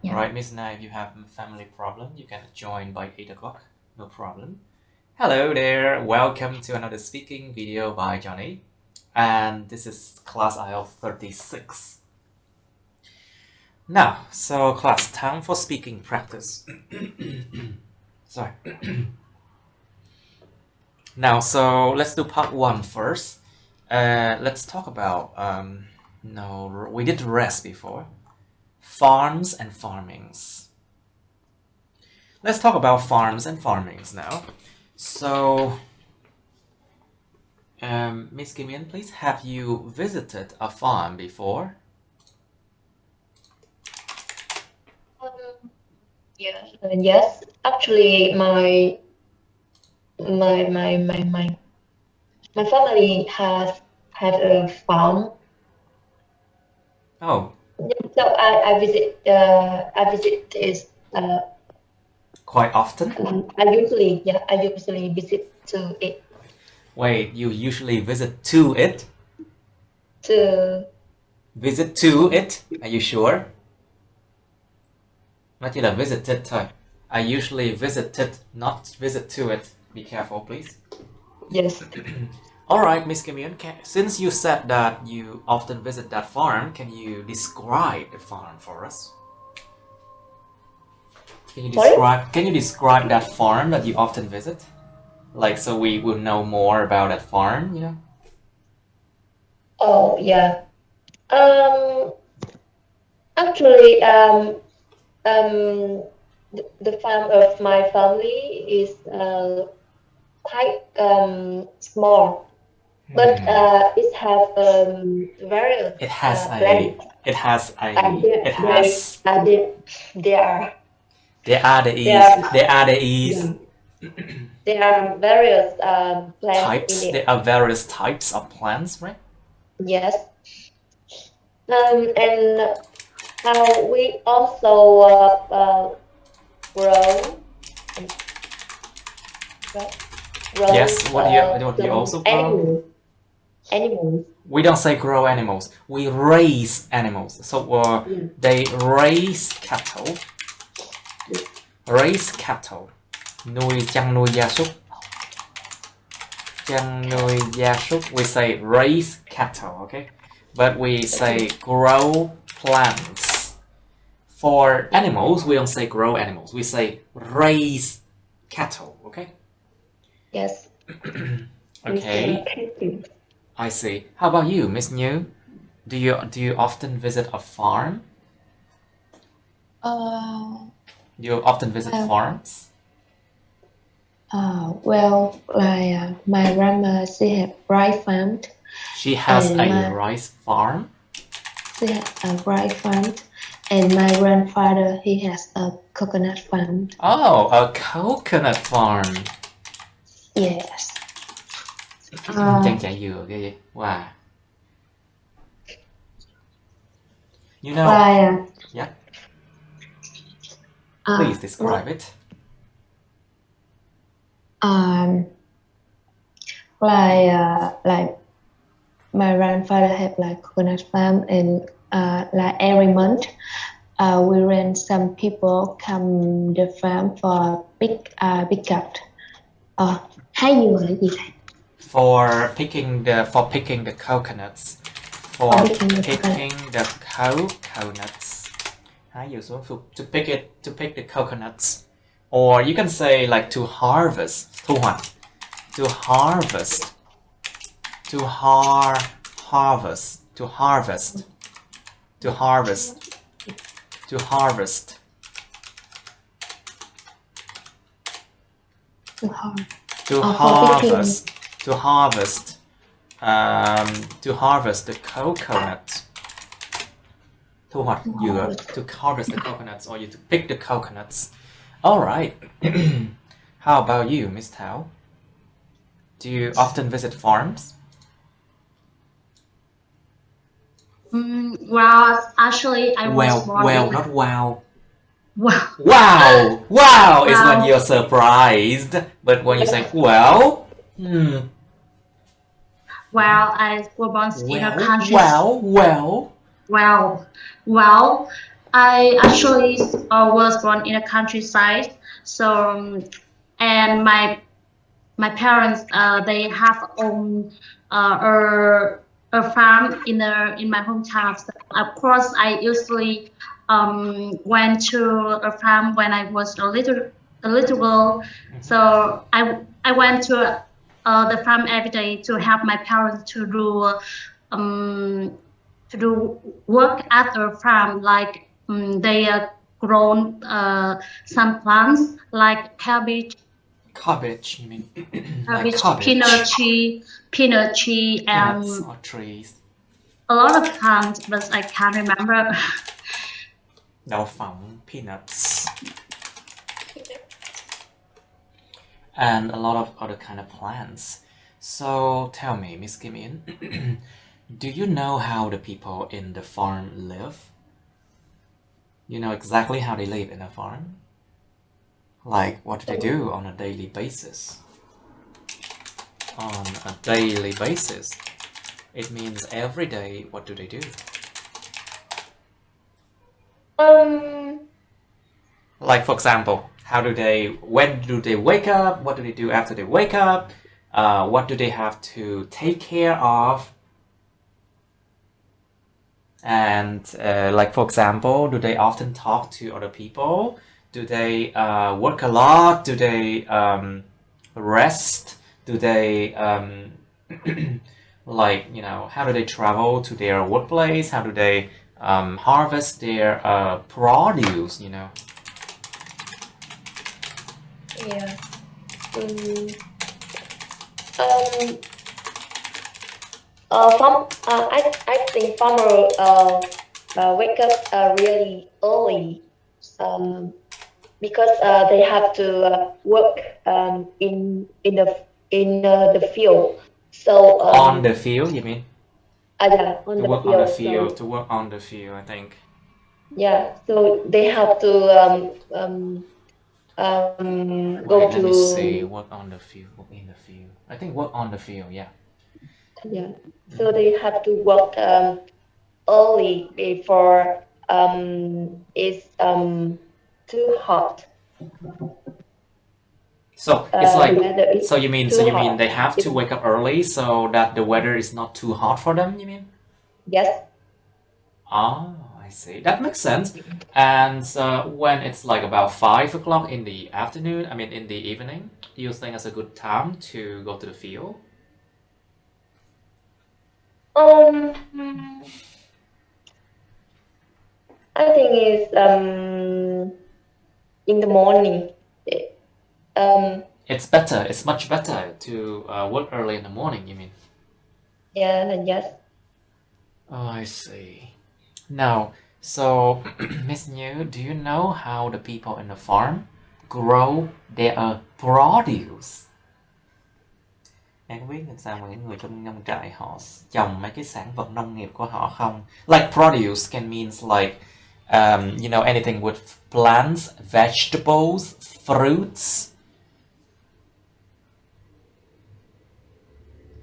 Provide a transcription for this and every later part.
Yeah. Alright, Miss Na, if you have a family problem, you can join by 8 o'clock. No problem. Hello there, welcome to another speaking video by Johnny. And this is class IELTS 36. Now, so class, time for speaking practice. Sorry. Now, so let's do part 1 first. Let's talk about, no, we did rest before. Farms and farmings. Let's talk about farms and farmings now. So, Miss Kim Yen, please, have you visited a farm before? Yes. Actually, my family has had a farm. Oh. So I visit it quite often? I usually visit to it. Wait, you usually visit to it? To Visit to it? Are you sure? Nó chỉ là visited thôi. I usually visited, not visit to it. Be careful, please. Yes. Alright, Miss Kim Yun, since you said that you often visit that farm, can you describe the farm for us? Can you describe that farm that you often visit? Like, so we will know more about that farm, you know? Oh, yeah. Actually, the farm of my family is quite small, but it has various. It has There are various plants types. in it. There are various types of plants, right? Yes. And we also grow. Yes. What do you also grow? Animals. We don't say grow animals. We raise animals. So they raise cattle. Raise cattle. Chăn nuôi gia súc. Chăn nuôi gia súc. We say raise cattle, okay? But we say grow plants. For animals, we don't say grow animals. We say raise cattle, okay? Yes. Okay. I see. How about you, Miss New? Do you often visit a farm? Do you often visit farms? Well, like my grandma, she has rice farm. She has a rice farm? She has a rice farm. And my grandfather, he has a coconut farm. Oh, a coconut farm. Yes. Trang trại dừa ghê vậy? Wow. You know, yeah. Please describe it. Like my grandfather have like coconut farm, and like every month, we rent some people come the farm for pick up. Hay gì gọi là gì thầy? For picking the coconuts. For picking the coconuts. To pick the coconuts. Or you can say like to harvest. Thu hoạch. To harvest. To harvest. To harvest. To harvest. To harvest. To harvest. To harvest. To harvest the coconut. Thu hoạch dừa. To harvest the coconuts, or you to pick the coconuts. All right. How about you, Miss Tao? Do you often visit farms? Well, actually, I was born in... not wow. Wow. Wow! Wow is when you're surprised, but when you say well, Well, I was born in a country. I actually was born in a countryside. So, and my parents they have own a farm in my hometown. So of course, I usually went to a farm when I was a little girl. So I went to the farm every day to help my parents um, to do work at the farm. Like they grown some plants like cabbage, Cabbage, you mean? Like cabbage, cabbage. peanut tree, Peanuts and or trees. a lot of plants, but I can't remember. Đậu phộng, peanuts. And a lot of other kind of plants. So tell me, Miss Kim In, do you know how the people in the farm live? You know exactly how they live in a farm? Like, what do they do on a daily basis? On a daily basis, it means every day, what do they do? Like, for example, when do they wake up? What do they do after they wake up? What do they have to take care of? And like, for example, do they often talk to other people? Do they work a lot? Do they rest? Do they like, you know, how do they travel to their workplace? How do they harvest their produce, you know? Yeah. I think farmer wake up really early because they have to work in the field. So On the field, you mean? yeah, on To the work on the field. field, So to work on the field, I think. yeah, so they have to go Wait, let me see. to Work on the field, work in the field. I think work on the field, yeah. yeah. So they have to work early before it's too hot. So it's The like, weather is so you mean too hot. they have to wake up early so that the weather is not too hot for them, you mean? Yes. Oh, I see. That makes sense. And when it's like about 5 o'clock in the afternoon, I mean in the evening, do you think it's a good time to go to the field? I think it's in the morning. It's better. It's much better to work early in the morning, you mean? Yeah, yes. Oh, I see. Now, so Miss New, do you know how the people in the farm grow their produce? Em có biết làm sao mà những người trong nông trại họ trồng mấy cái sản vật nông nghiệp của họ không? Like produce can means like you know, anything with plants, vegetables, fruits.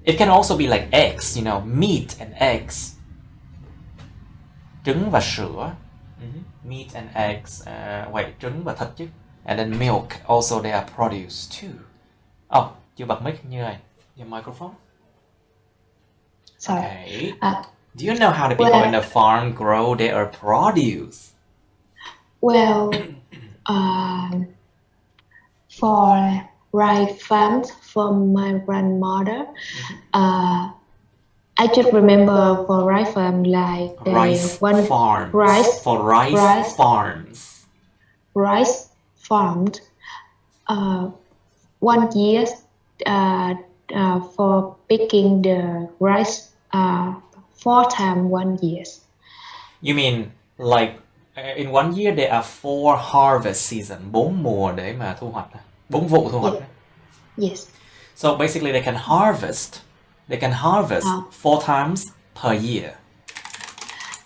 It can also be like eggs, you know, meat and eggs. Trứng và sữa. Meat and eggs. Wait, trứng và thịt chứ. And then milk, also they are produce too. Oh, chưa bật mic như này. Your microphone? Sorry. Okay. Do you know how the people in the farm grow their produce? Well, for rice farms from my grandmother, I just remember for rice farm like Rice farms. Rice farmed 1 year for picking the rice 4 times 1 year. You mean like in 1 year there are 4 harvest season, 4 mùa để mà thu hoạch, 4 vụ thu hoạch. Yes. So basically they can harvest 4 times per year.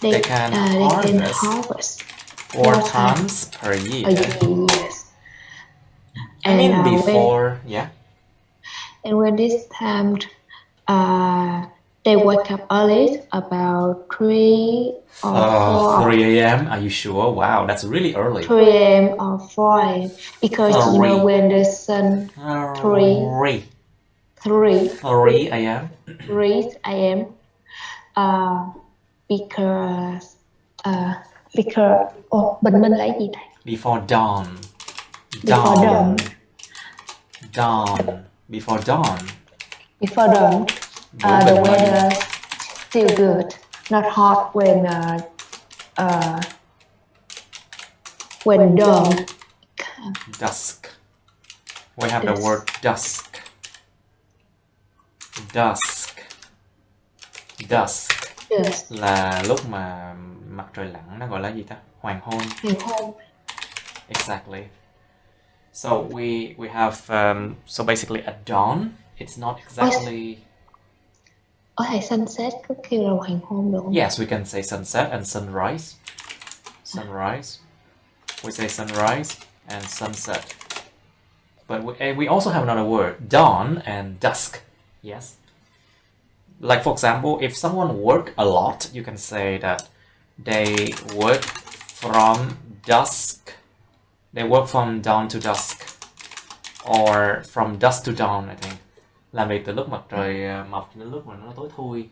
They can harvest 4 times per year. Yes. I mean before, yeah. And when this time they wake up early, about 3 or 4. 3 a.m. Are you sure? Wow, that's really early. 3 a.m. or 4 a.m. because you know 3. when the sun 3 3 a.m. 3 a.m. Because bình minh là cái gì thầy? Before dawn. Before dawn. Dawn. Before dawn. Before dawn. The weather still good, not hot when dawn. Dusk. We have the word dusk. Dusk. Yes. Là lúc mà mặt trời lặn, nó gọi là gì ta? Hoàng hôn. Hoàng hôn. Exactly. So we have so basically at dawn, it's not exactly. Ở thầy sunset có kêu là hoàng hôn được không? Yes, we can say sunset and sunrise. Sunrise. We say sunrise and sunset. But we also have another word, dawn and dusk. Yes. Like for example, if someone work a lot, you can say that they work from dusk. They work from dawn to dusk, or from dusk to dawn, I think. Làm việc từ lúc mặt trời mọc đến lúc mà nó tối thui.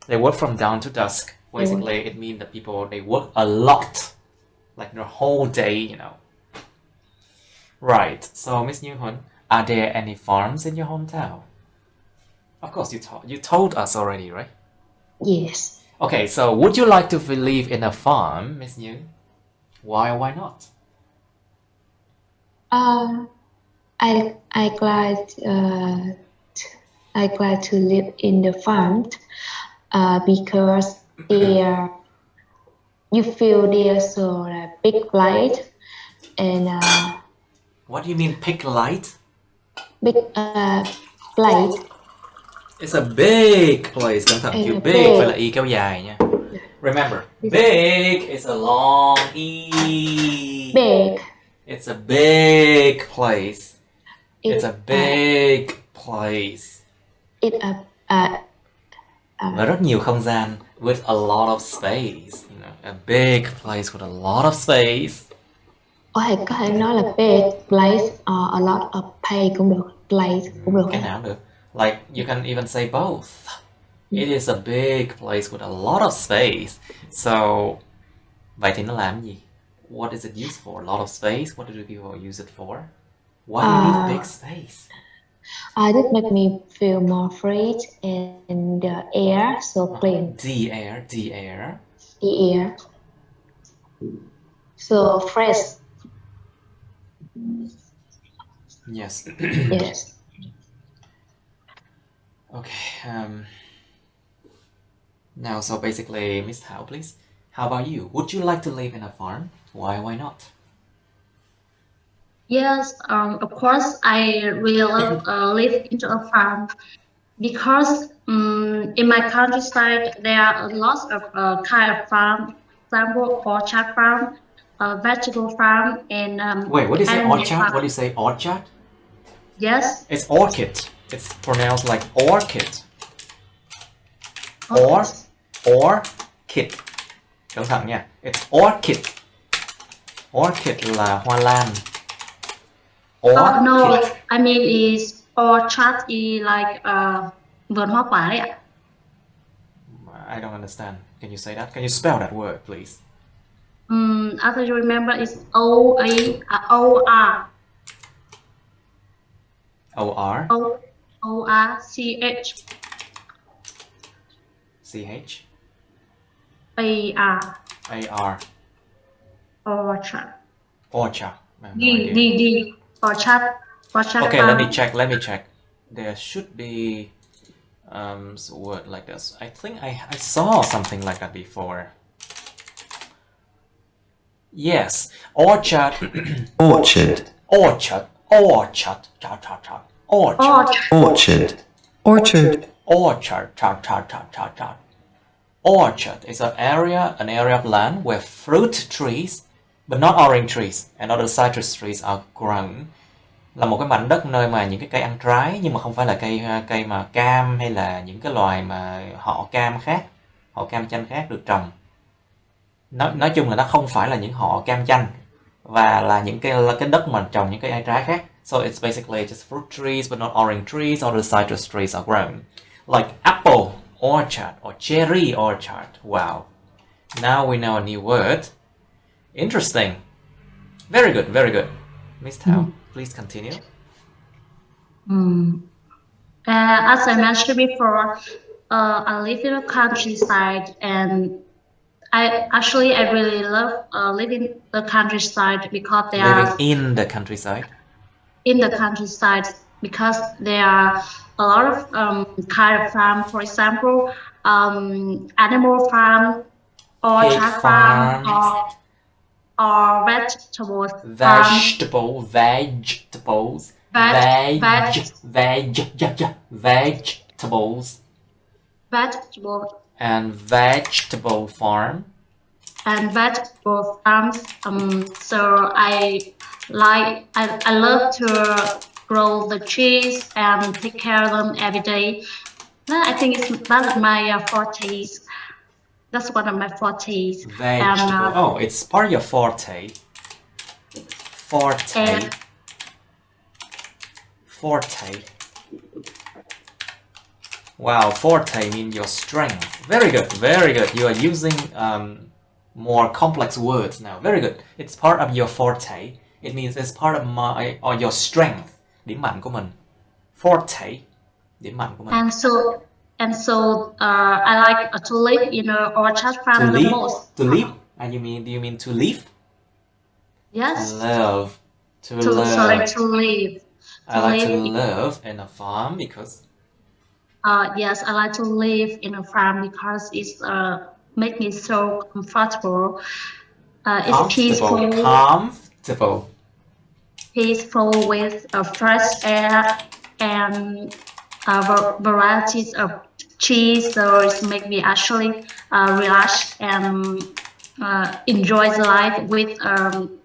They work from dawn to dusk. Basically, it means that people, they work a lot, like the whole day, you know. Right. So, Miss Như-Huân, are there any farms in your hometown? Of course, you told us already, right? Yes. Okay, so would you like to live in a farm, Miss Như? Why or why not? I glad to live in the farm because you feel there's a big light and What do you mean big light? big light. It's a big place. Cẩn thận, chữ big phải là y kéo dài nha. Remember, big is a long e. Big. It's a big place. It's a big place. Và rất nhiều không gian with a lot of space. You know, a big place with a lot of space. Có thể nói là big place or a lot of pay cũng được. Place cũng được. Cái nào được. Like, you can even say both. It is a big place with a lot of space. So, vậy thì nó làm gì? What is it used for? A lot of space? What do people use it for? Why do you need big space? This make me feel more fresh and the air so clean. The air. The air. So fresh. Yes. Yes. Okay. Now, so basically, Miss Thảo, please. How about you? Would you like to live in a farm? Why not? Yes, of course, I really live into a farm because in my countryside there are a lot of kind of farm, for example, orchard farm, vegetable farm, and Wait, what do you say? animal Orchard? farm. What do you say? Orchard? Yes. It's orchid. It's pronounced like orchid. Orchid. Cẩn thận nha. It's orchid. Orchid là hoa lan. Orchid. No, I mean is orchard is like vườn hoa quả đấy ạ. I don't understand. Can you say that? Can you spell that word, please? After you remember, it's O-R. O-R? O-R-C-H. C-H? A-R. A-R. Orchard. Orchard. I have no idea. D. Orchard. Okay, let me check. There should be a word like this. I think I saw something like that before. Yes, orchard. Orchard. Orchard. Orchard. Orchard. Orchard. Orchard is an area of land where fruit trees, but not orange trees, and other citrus trees are grown. là một cái mảnh đất nơi mà những cái cây ăn trái, nhưng mà không phải là cây mà cam hay là những cái loài mà họ cam khác, họ cam chanh khác được trồng. Nói chung là nó không phải là những họ cam chanh, và là những cái đất mà trồng những cây ăn trái khác. So it's basically just fruit trees, but not orange trees, or the citrus trees are grown. Like apple orchard or cherry orchard. Wow. Now we know a new word. Interesting. Very good, very good. Miss Thao, please continue. As I mentioned before, I live in a countryside, and I really love living the countryside because there Living are in the countryside. in the countryside because there are a lot of kind of farm. For example, animal farm, Pig orchard farm, farms. or vegetables farm. Vegetables. Vegetables. Vegetable And vegetable farm. and vegetable farms. So I love to grow the trees and take care of them every day. I think that's my fortes. That's one of my fortes. Vegetable. Oh, it's part of your forte. Forte. Forte. Wow, forte means your strength. Very good, very good. You are using more complex words now. Very good. It's part of your forte. It means it's part of your strength. Điểm mạnh của mình. Forte. Điểm mạnh của mình. And so I like to live in an orchard farm the most. To live? Do you mean to live? Yes. To live. Sorry, to live. I like to live in a farm because. Yes, I like to live in a farm because it's make me so comfortable. It's peaceful. Comfortable. Peaceful with fresh air and varieties of trees, so it makes me actually relax and enjoy the life with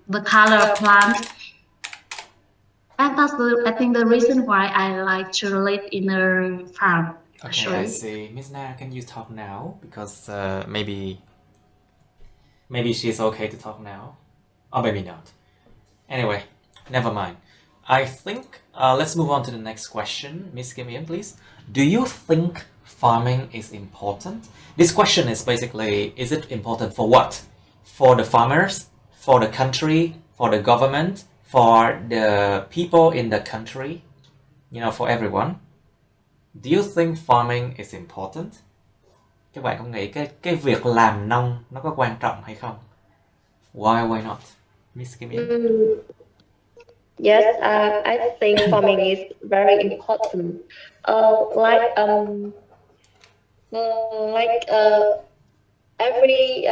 the color of plants. And that's I think the reason why I like to live in a farm. Okay, actually. I see. Miss Na, can you talk now? Because maybe she's okay to talk now. Or maybe not. Anyway, never mind. I think let's move on to the next question. Miss Kim Yen, please. Do you think farming is important? This question is basically, is it important for what? For the farmers? For the country? For the government? For the people in the country? You know, for everyone? Do you think farming is important? Các bạn có nghĩ cái việc làm nông nó có quan trọng hay không? Why not? Miss Kim Yen? Yes, I think farming is very important. Every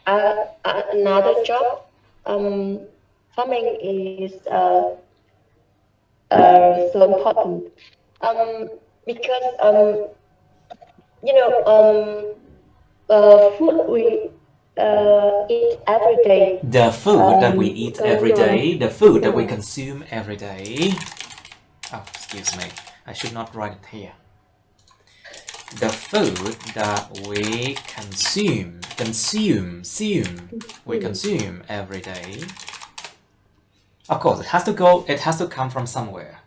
another job, farming is so important. Because food we eat every day. The food that we eat every day, the food that we consume every day. Oh, excuse me. I should not write it here. The food that we consume every day. Of course, it has to come from somewhere.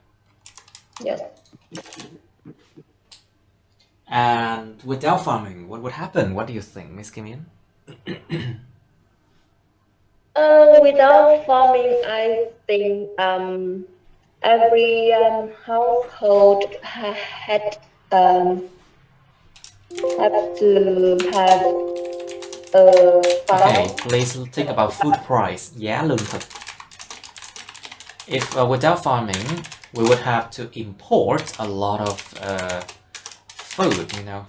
Yes. And without farming, what would happen? What do you think, Miss Kim Yen? Without farming, I think every household had have to have a farm. Okay, please think about food price. Giá lương thực. If without farming, we would have to import a lot of food, you know.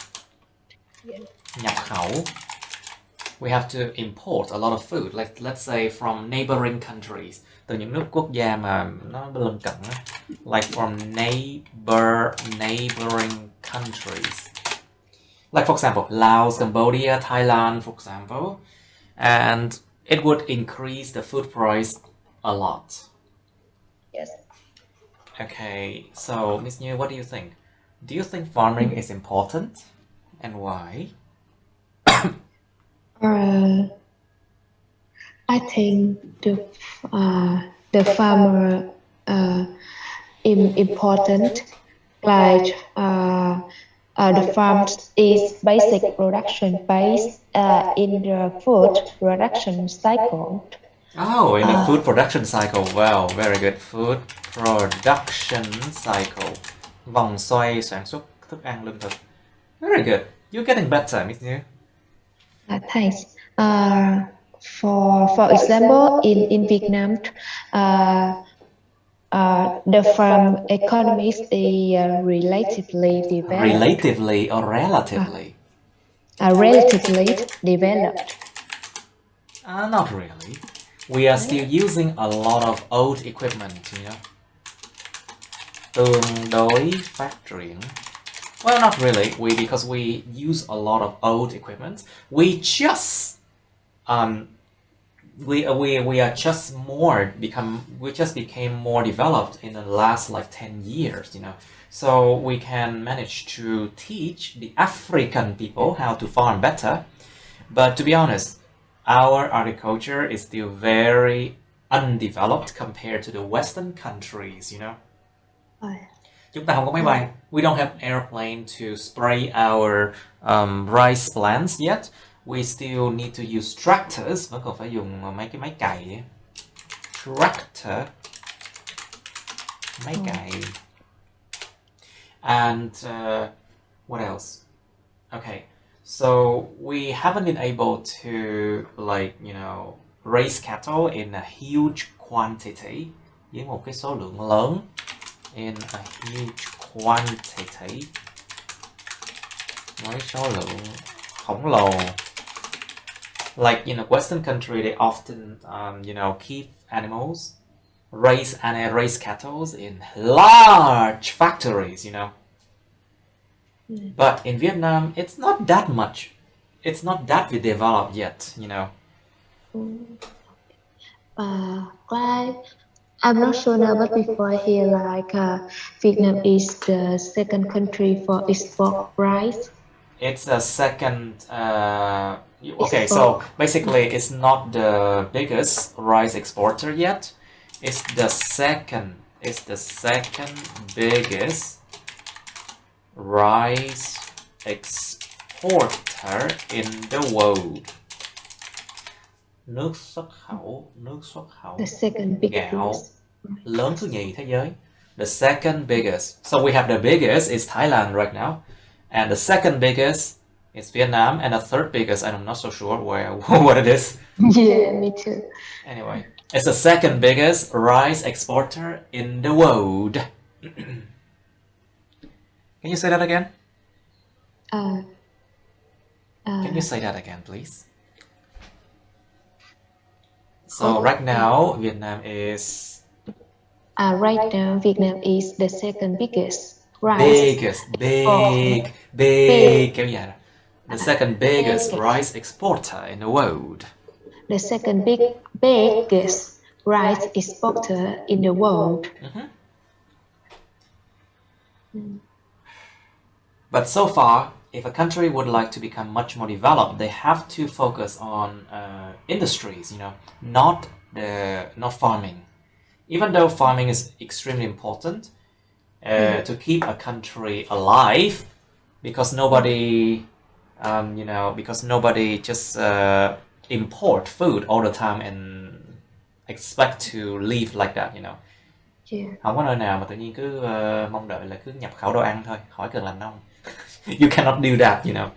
Yeah. Nhập khẩu. We have to import a lot of food, like let's say from neighboring countries, từ những nước quốc gia mà nó lân cận, like from neighboring countries. Like for example, Laos, Cambodia, Thailand, for example, and it would increase the food price a lot. Yes. Okay, so Miss Như, what do you think? Do you think farming is important, and why? I think the farmer important, like the farm is basic production based in the food production cycle. Oh, in the food production cycle. Wow, very good. Food production cycle. Vòng xoay sản xuất thức ăn lương thực. Very good. You're getting better, Miss Như. Thanks. For example, in Vietnam, the farm economy is relatively developed. Relatively or relatively? Relatively developed. Not really. We are still using a lot of old equipment, you know. Tương đối phát triển. Well, not really. Because we use a lot of old equipment. We just became more developed in the last like 10 years, you know. So we can manage to teach the African people how to farm better. But to be honest, our agriculture is still very undeveloped compared to the Western countries, you know. Chúng ta không có máy bay. We don't have airplane to spray our rice plants yet. We still need to use tractors. Vẫn còn phải dùng mấy cái máy cày ấy. Tractor. Máy cày. And what else? Okay. So we haven't been able to, like, you know, raise cattle in a huge quantity. Với một cái số lượng lớn. In a huge quantity. Với số lượng khổng lồ. Like, you know, Western country, they often, you know, keep animals, raise cattle in large factories, you know. But in Vietnam, it's not that much. It's not that developed yet, you know. I'm not sure now, but before here, like Vietnam is the second country for export rice. It's a second. Okay, so basically, it's not the biggest rice exporter yet. It's the second. It's the second biggest rice exporter in the world. Nước xuất khẩu The second biggest. gạo lớn thứ nhì thế giới. The second biggest. So we have the biggest is Thailand right now, and the second biggest is Vietnam, and the third biggest, and I'm not so sure what it is. Yeah, me too. Anyway, it's the second biggest rice exporter in the world. Can you say that again? Can you say that again, please? So right now, Vietnam is... Right now, Vietnam is the second biggest rice. Big. Kéo dài ra. The second biggest rice exporter in the world. The second biggest rice exporter in the world. But so far, if a country would like to become much more developed, they have to focus on industries, you know, not farming. Even though farming is extremely important to keep a country alive, because nobody, just import food all the time and expect to live like that, you know. Yeah. Không có nơi nào mà tự nhiên cứ mong đợi là cứ nhập khẩu đồ ăn thôi, khỏi cần làm nông. You cannot do that, you know.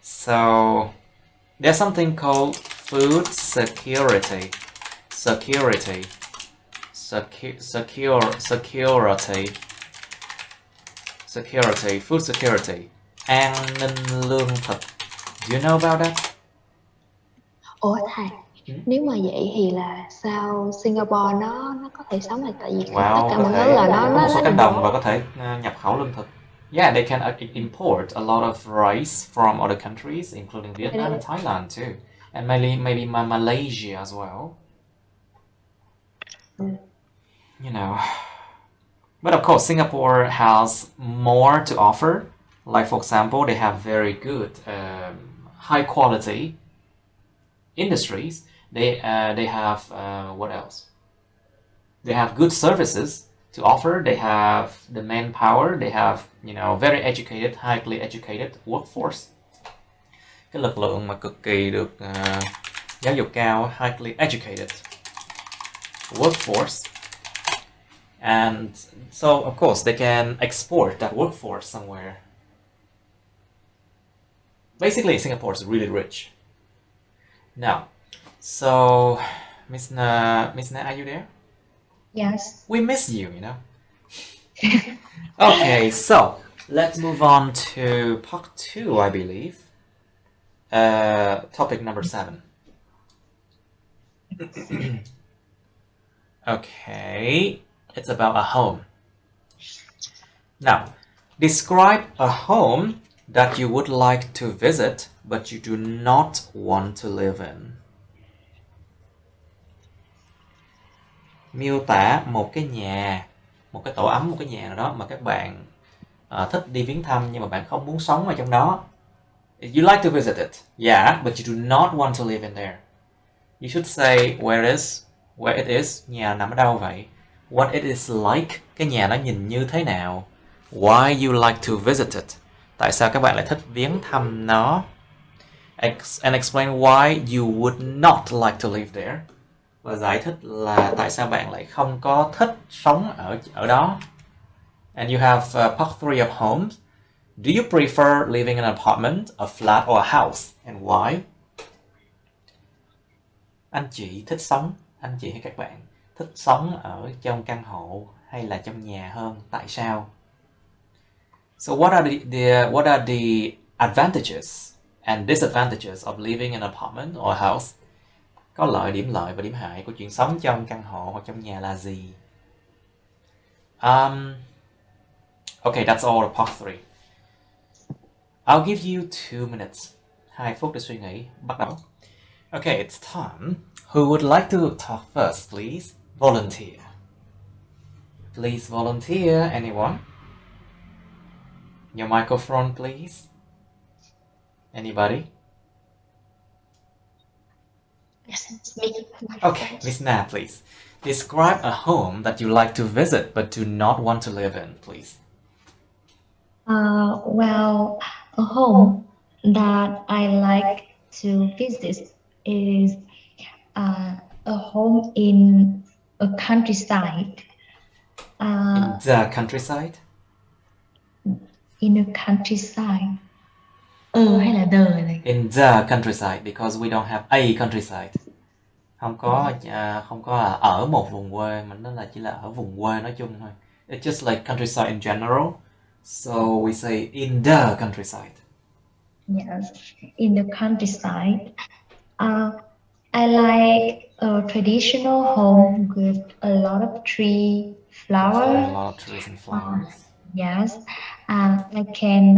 So there's something called food security. Food security. An ninh lương thực. Do you know about that? Ủa thầy, nếu mà vậy thì là sao Singapore nó có thể sống lại, tại vì tất cả mọi thứ là nó một số cánh đồng và có thể nhập khẩu lương thực. Yeah, they can import a lot of rice from other countries, including Vietnam and Thailand too, and maybe Malaysia as well. you know. But of course, Singapore has more to offer. Like for example, they have very good, high quality industries. They have what else? They have good services to offer. They have the manpower. They have, you know, very educated, highly educated workforce. Cái lực lượng mà cực kỳ được giáo dục cao, highly educated workforce. And so, of course, they can export that workforce somewhere. Basically, Singapore is really rich. Now, so, Miss Na, are you there? Yes. We miss you, you know. Okay, so let's move on to part 2, I believe. Topic number 7. Okay, it's about a home. Now, describe a home that you would like to visit but you do not want to live in. Miêu tả một cái nhà, một cái tổ ấm, một cái nhà nào đó mà các bạn thích đi viếng thăm nhưng mà bạn không muốn sống ở trong đó. You like to visit it, yeah, but you do not want to live in there. You should say where it is, nhà nằm ở đâu vậy? What it is like, cái nhà nó nhìn như thế nào? Why you like to visit it? Tại sao các bạn lại thích viếng thăm nó? And explain why you would not like to live there. Và giải thích là tại sao bạn lại không có thích sống ở đó. And you have part 3 of homes. Do you prefer living in an apartment, a flat or a house? And why? Anh chị hay các bạn thích sống ở trong căn hộ hay là trong nhà hơn? Tại sao? So what are the advantages and disadvantages of living in an apartment or a house? Có điểm lợi và điểm hại của chuyện sống trong căn hộ hoặc trong nhà là gì? Okay, that's all of part 3. I'll give you 2 minutes. 2 phút để suy nghĩ. Bắt đầu. Okay, it's time. Who would like to talk first, please? Volunteer. Please volunteer, anyone? Your microphone, please. Anybody? Yes, it's me. Okay, Miss Na, please. Describe a home that you like to visit but do not want to live in, please. Well, a home that I like to visit is a home in a countryside. In the countryside? In a countryside. Hay là the này? In the countryside, because we don't have a countryside. Không có ở một vùng quê, mà nó là chỉ là ở vùng quê nói chung thôi. It's just like countryside in general. So we say in the countryside. Yes, in the countryside. I like a traditional home with a lot of flowers. A lot of trees and flowers. Yes, I can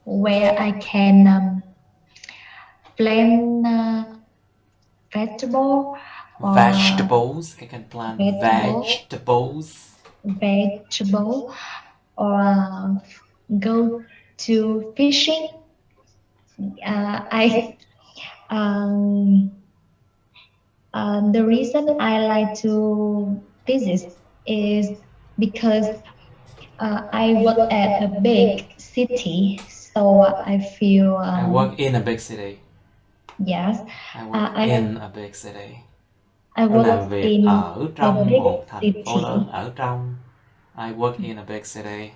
where I can plant vegetables. I can plant vegetable, or go to fishing. The reason I like to visit is because I work at a big city, so I feel. I work in a big city. Yes. I work in a big city. I work in ở trong a big một thành city. phố lớn. Ở trong. I work in a big city.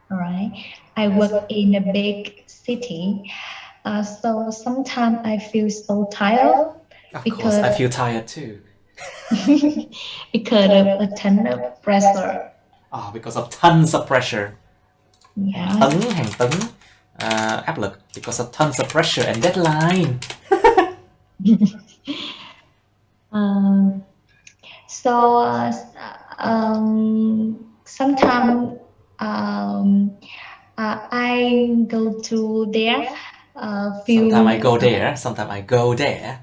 Alright. I work in a big city. So sometimes I feel so tired. Of course, I feel tired too. Because of a ton of pressure. Because of tons of pressure. Yeah. Hàng tấn áp lực. Because of tons of pressure and deadline. Sometimes I go to there. Sometimes I go there. Sometimes I go there.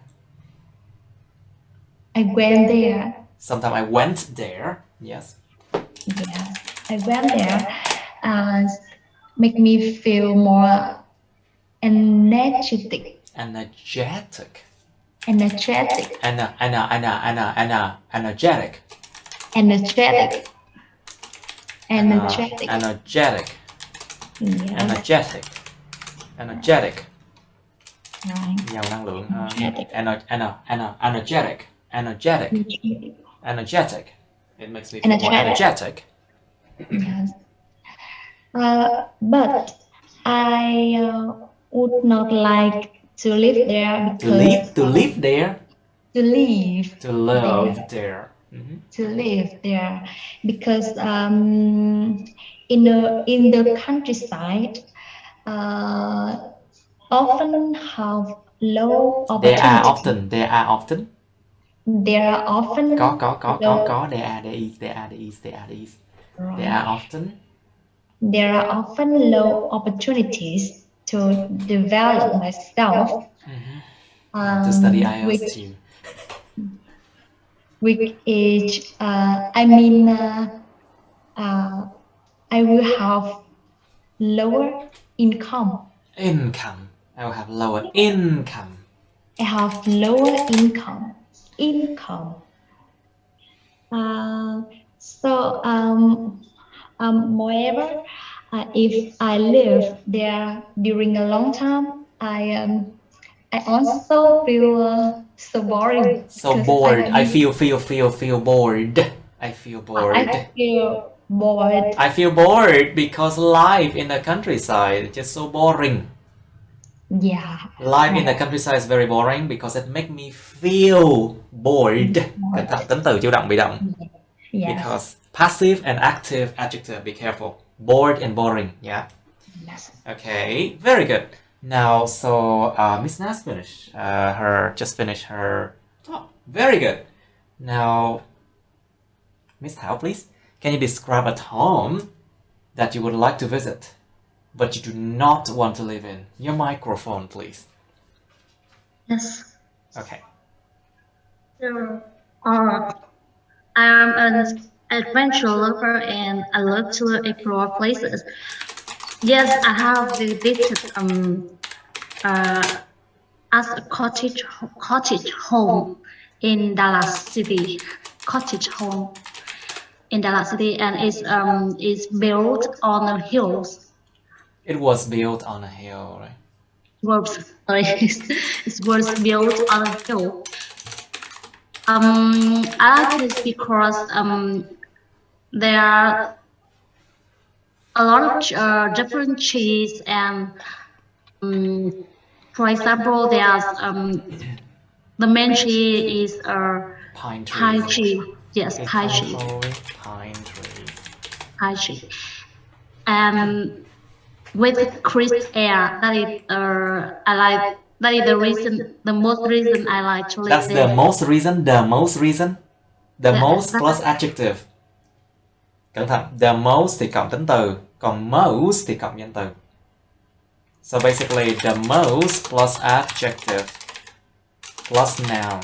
I went there. Sometime I went there. Yes. Yes, I went there. Make me feel more energetic. Energetic. Energetic. Energetic. Energetic. Energetic. Energetic. Yes. Energetic. Energetic. Right. Giàu năng lượng hơn. Energetic. Energetic. Energetic. Energetic. Energetic. It makes me feel more energetic. Yes. But I would not like to live there because To live there. to live To live there. there. Mm-hmm. To live there because in the countryside often have low opportunities. There are often. There are often Có. There is. Right. There are often low opportunities to develop myself. To study IELTS too. With age, I will have lower income. I will have lower income. I have lower income. Moreover, if I live there during a long time, I also feel so boring. So bored. I feel bored. I feel bored. I feel bored because life in the countryside is just so boring. Yeah. Life in the countryside is very boring because it makes me feel bored. Cẩn thận, tính từ chủ động bị động. Yes. Because passive and active adjective, be careful. Bored and boring, yeah? Yes. Okay, very good. Now, so Miss Nas finished finished her talk. Very good. Now, Miss Thảo, please, can you describe a home that you would like to visit, but you do not want to live in? Your microphone, please. Yes. Okay. So, I am an adventure lover and I love to explore places. Yes, I have visited as a cottage home in Dallas City. Cottage home in Dallas City, and it's built on a hill. It was built on a hill, right? It was built on a hill. I like this because there are a lot of different trees, and for example, there's the main tree is Pine tree. Yes, pine tree. Pine tree. And with crisp air, that is I like. That is the most reason I like to live That's there. the most reason. The most plus adjective. Cẩn thận. The most thì cộng tính từ, còn most thì cộng danh từ. So basically, the most plus adjective plus noun.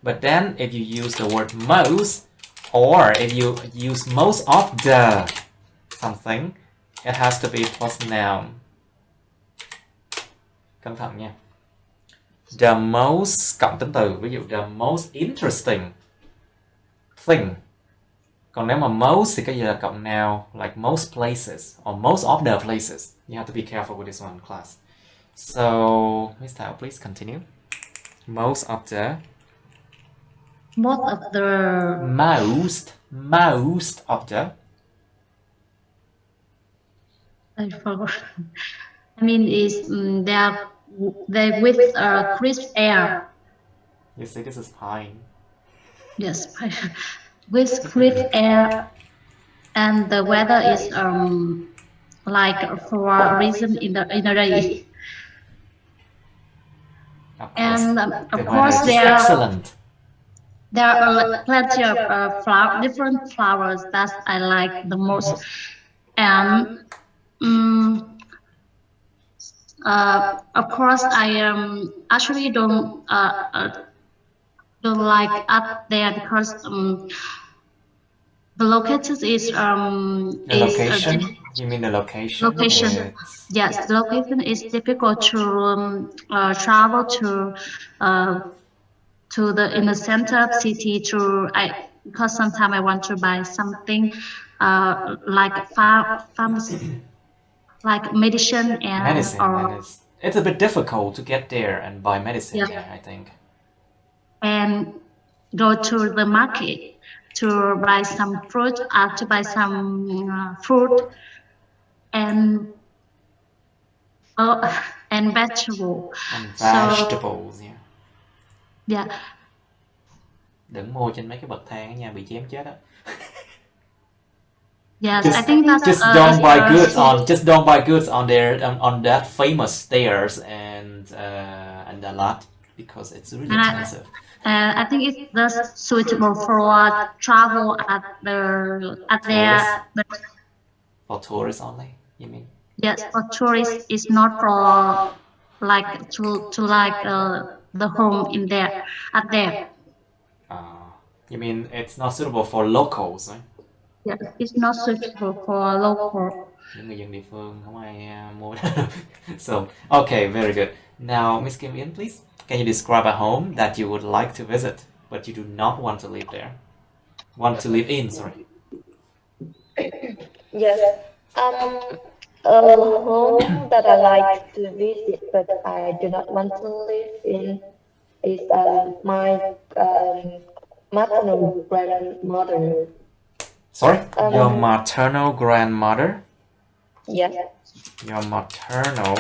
But then, if you use the word most, or if you use most of the something, it has to be plus noun. Cẩn thận nha. The most cộng tính từ, ví dụ the most interesting thing. Còn nếu mà most thì cái gì là cộng noun, like most places or most of the places. You have to be careful with this one, class. So, Miss Thảo, please continue. Most of the. Most of the. I forgot. I mean, is they with crisp air. You see, this is pine. Yes, with crisp air, and the weather is like for a reason in the day. And of course there are plenty of different flowers that I like the most. And of course I actually don't don't like up there because the location is The location? You mean the location? location. Yes, the location is difficult to travel to the in the center of city because sometimes I want to buy something like pharmacy, like medicine medicine. It's a bit difficult to get there and buy medicine Yeah. there, I think. and go to the market to buy some fruit, to buy some fruit and and vegetable. And So vegetables, yeah. yeah, Đừng mua trên mấy cái bậc thang nha, bị chém chết á. yes, I think that's Just don't buy goods on there on that famous stairs and a lot because it's really expensive. I think it's just suitable for travel at their For tourists only, you mean? yes, for tourists. It's not for like to like the home in there at there. You mean it's not suitable for locals, right? Yeah, it's not suitable for local. Những người dân địa phương không ai mua. So, okay, very good. Now, Miss Kim Yen, please. Can you describe a home that you would like to visit, but you do not want to live there? Want to live in, sorry. Yes. A home that I like to visit, but I do not want to live in, is my maternal grandmother. Sorry? Your maternal grandmother? Yes. Your maternal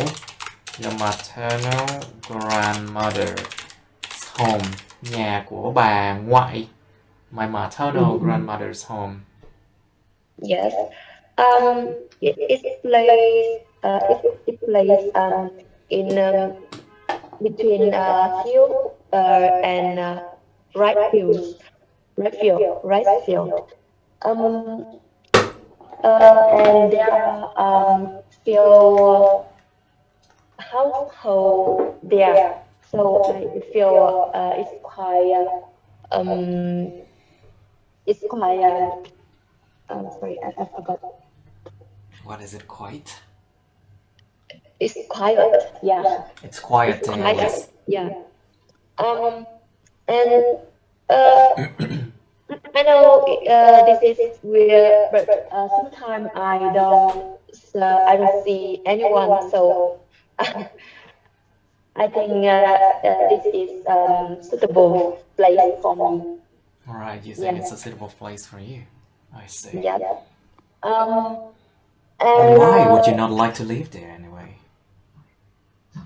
grandmother's home. Nhà của bà ngoại. My maternal grandmother's home. Yes. It plays in between hill and rice field. And there are still household there, so I feel it's quite sorry, I forgot. What is it, quite? It's quiet, yeah. It's quiet It's there, quiet, yes. yeah. And I know this is weird, but sometimes I don't see anyone, so I think this is suitable place for me. Alright, you think it's a suitable place for you. I see. Yeah. And why would you not like to live there anyway?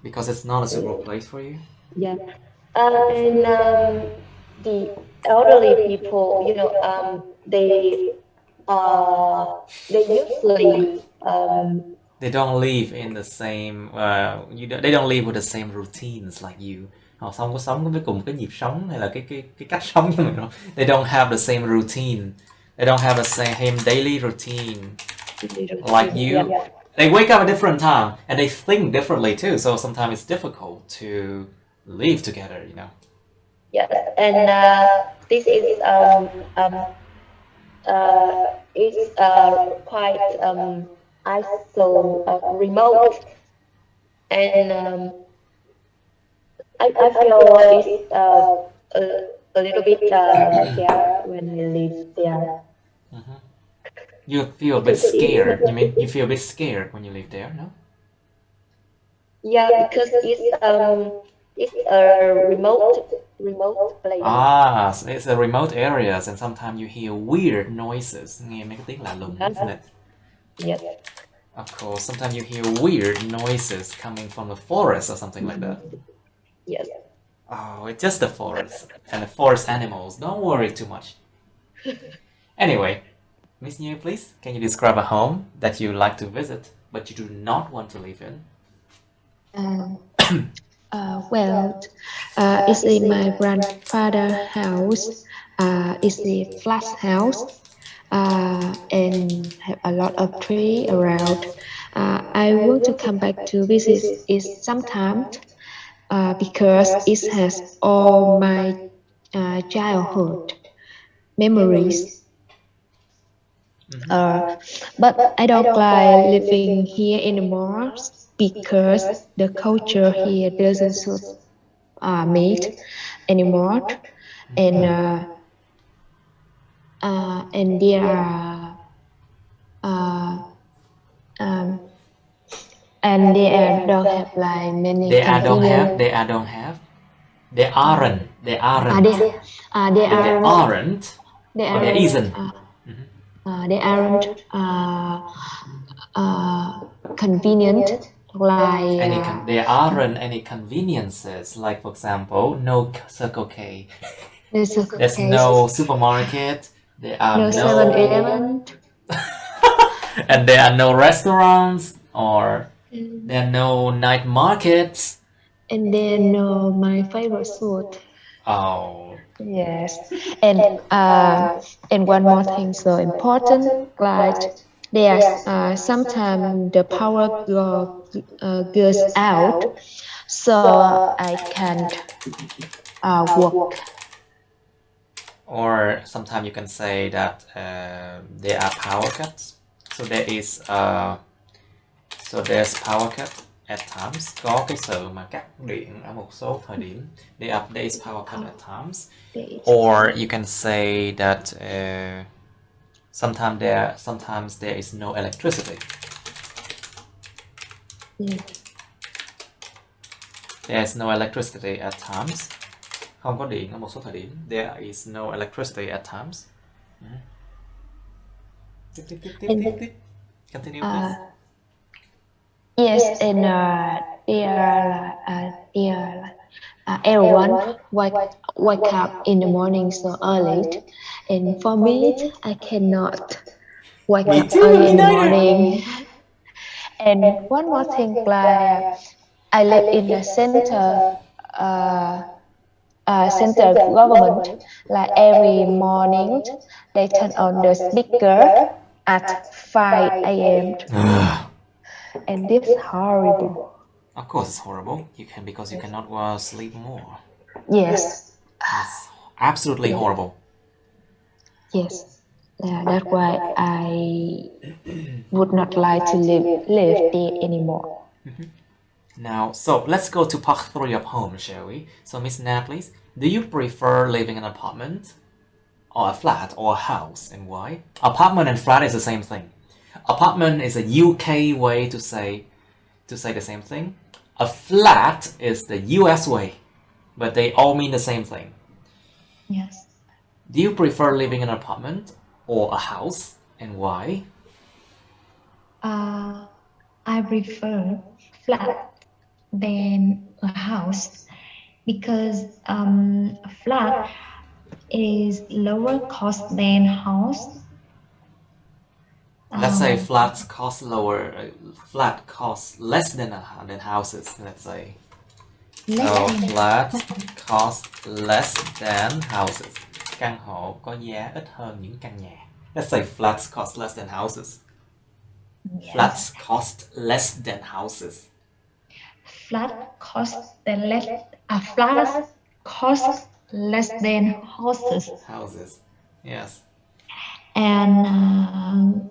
Because it's not a suitable place for you? Yeah. And the elderly people, they usually they don't live in the same they don't live with the same routines like you. Họ không có sống với cùng cái nhịp sống hay là cái cách sống như mình đâu. They don't have the same routine. They don't have the same daily routine like you. Yeah. They wake up at a different time and they think differently too. So sometimes it's difficult to live together, you know. Yes, and this is quite remote, and I feel it's a little bit scared when I live there. You feel a bit scared. You mean you feel a bit scared when you live there, no? Yeah, because it's a remote place. So it's a remote areas, and sometimes you hear weird noises. Nghe mấy cái tiếng lạ lùng, isn't it? Yes. Of course, sometimes you hear weird noises coming from the forest or something like that. Yes. Oh, it's just the forest and the forest animals. Don't worry too much. Anyway, Miss New, please, can you describe a home that you like to visit but you do not want to live in? It's in my grandfather's house. It's a flat house and have a lot of trees around. I want to come back to visit it sometimes because it has all my childhood memories. But I don't like living here anymore because the culture here doesn't suit me anymore, and there are and they don't have like many They are don't have. convenient. They are don't have. They aren't. They aren't. They They aren't. aren't. They Or there aren't. isn't. They aren't convenient like There aren't any conveniences. Like for example, no Circle K. There's no supermarket. There are no 7-Eleven, and there are no restaurants, or there are no night markets. and they know my favorite food. Oh, Yes, and one more thing so important, like there's sometimes the power goes out, so I can't work. or sometimes you can say that there are power cuts. So there's power cut at times. Có cái sự mà cắt điện ở một số thời điểm. There is power cut at times. Or you can say that sometimes there is no electricity. There's no electricity at times. Không có điện ở một số thời điểm. There is no electricity at times. Continue, please. Yes, and everyone wake up in the morning so early, and for me, I cannot wake up early in the morning. And one more thing, like I live in the center government. Like every morning, they turn on the speaker at 5 a.m. And this is horrible. Of course, it's horrible. Because you cannot sleep more. Yes. It's absolutely horrible. Yes. Yeah, that's why I would not like to live there anymore. Now, so let's go to part 3 of home, shall we? So, Miss Na, please, do you prefer living in an apartment, or a flat, or a house, and why? Apartment and flat is the same thing. Apartment is a UK way to say the same thing. A flat is the US way, but they all mean the same thing. Yes. Do you prefer living in an apartment or a house, and why? I prefer flat than a house because a flat is lower cost than house. Let's say flats cost lower. Flat costs less than houses. Let's say. So flats cost less than houses. Căn hộ có giá ít hơn những căn nhà. Let's say flats cost less than houses. Yes. Flats cost less than houses. Flat cost less than houses. Houses, yes. And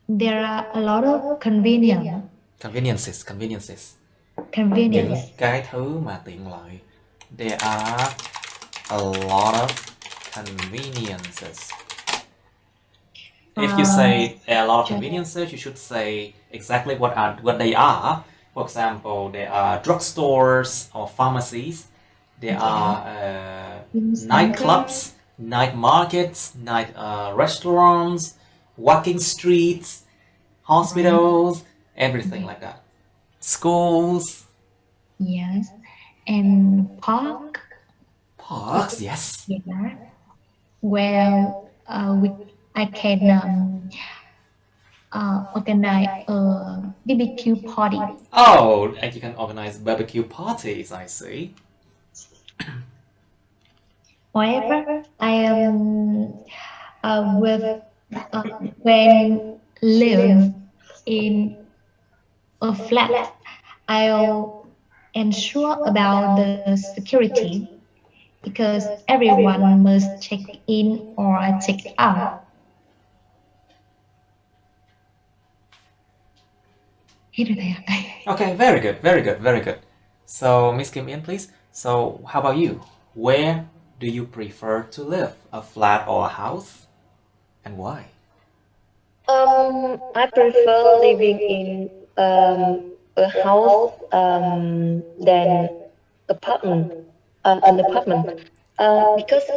there are a lot of Conveniences. Những cái thứ mà tiện lợi. There are a lot of conveniences. If you say there are a lot of conveniences, you should say exactly what they are. For example, there are drugstores or pharmacies. There are nightclubs, night markets, night restaurants, walking streets, hospitals, everything like that. Schools. Yes, and Parks, yes. Yeah. Where I can organize a BBQ party. Oh, and you can organize barbecue parties, I see. However, I am when live in a flat, I'll ensure about the security because everyone must check in or check out. Hết rồi thầy ạ. Okay, very good, very good, very good. So, Miss Kim In, please. So, how about you? Where do you prefer to live? A flat or a house? And why? I prefer living in a house than apartment. An apartment. Because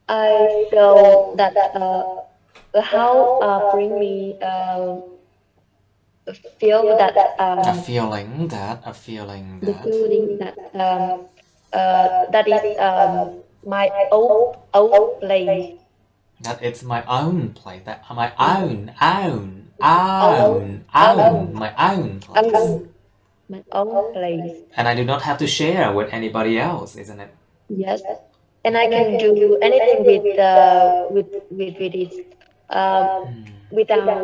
I feel that a house bring me feel that A feeling that. the feeling that that is my own place. That it's my own place. That my own my own place. My own place. And I do not have to share with anybody else, isn't it? Yes, and I can do anything with it without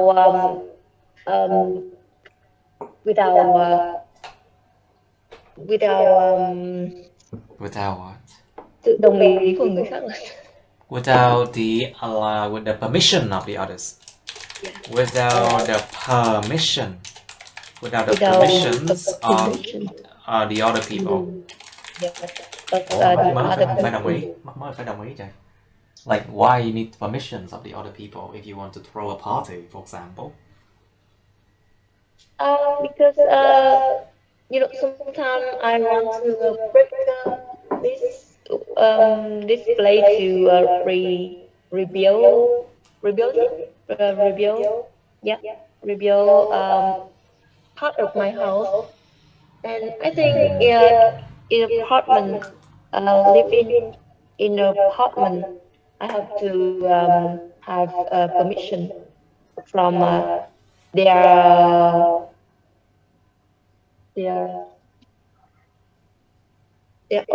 without Without what? sự đồng ý của người khác. Without the with the permission of the others. Without the permission. Without the permissions of the other people. Mắc mới phải đồng ý. Mắc mới phải đồng ý trời. Like, why you need permissions of the other people if you want to throw a party, for example? Because sometimes I want to break this play to rebuild part of my house, and I think in apartment, living in an apartment, I have to have permission from their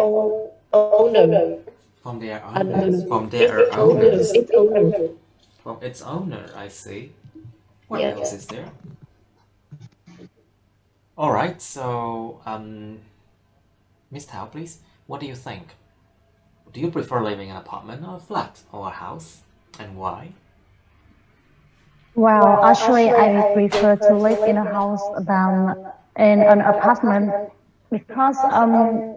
own owner. From their owners. From their owners. Its owner. From its owner, I see. What Yes. else is there? Alright, so Miss Tao, please. What do you think? Do you prefer living in an apartment or a flat or a house? And why? Well, actually, I prefer to live in a house than in an apartment because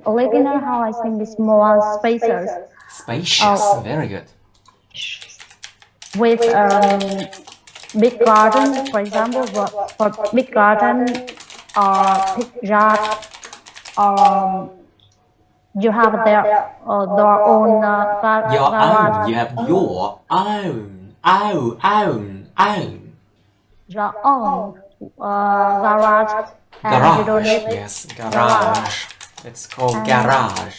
living in a house, I think, is more spacious. Spacious, very good. With big garden, for example, for big garden or big yard, you have their own garage. Your own. You have your own. Own. Your own garage. And you don't Garage. need Yes, garage. It's called garage.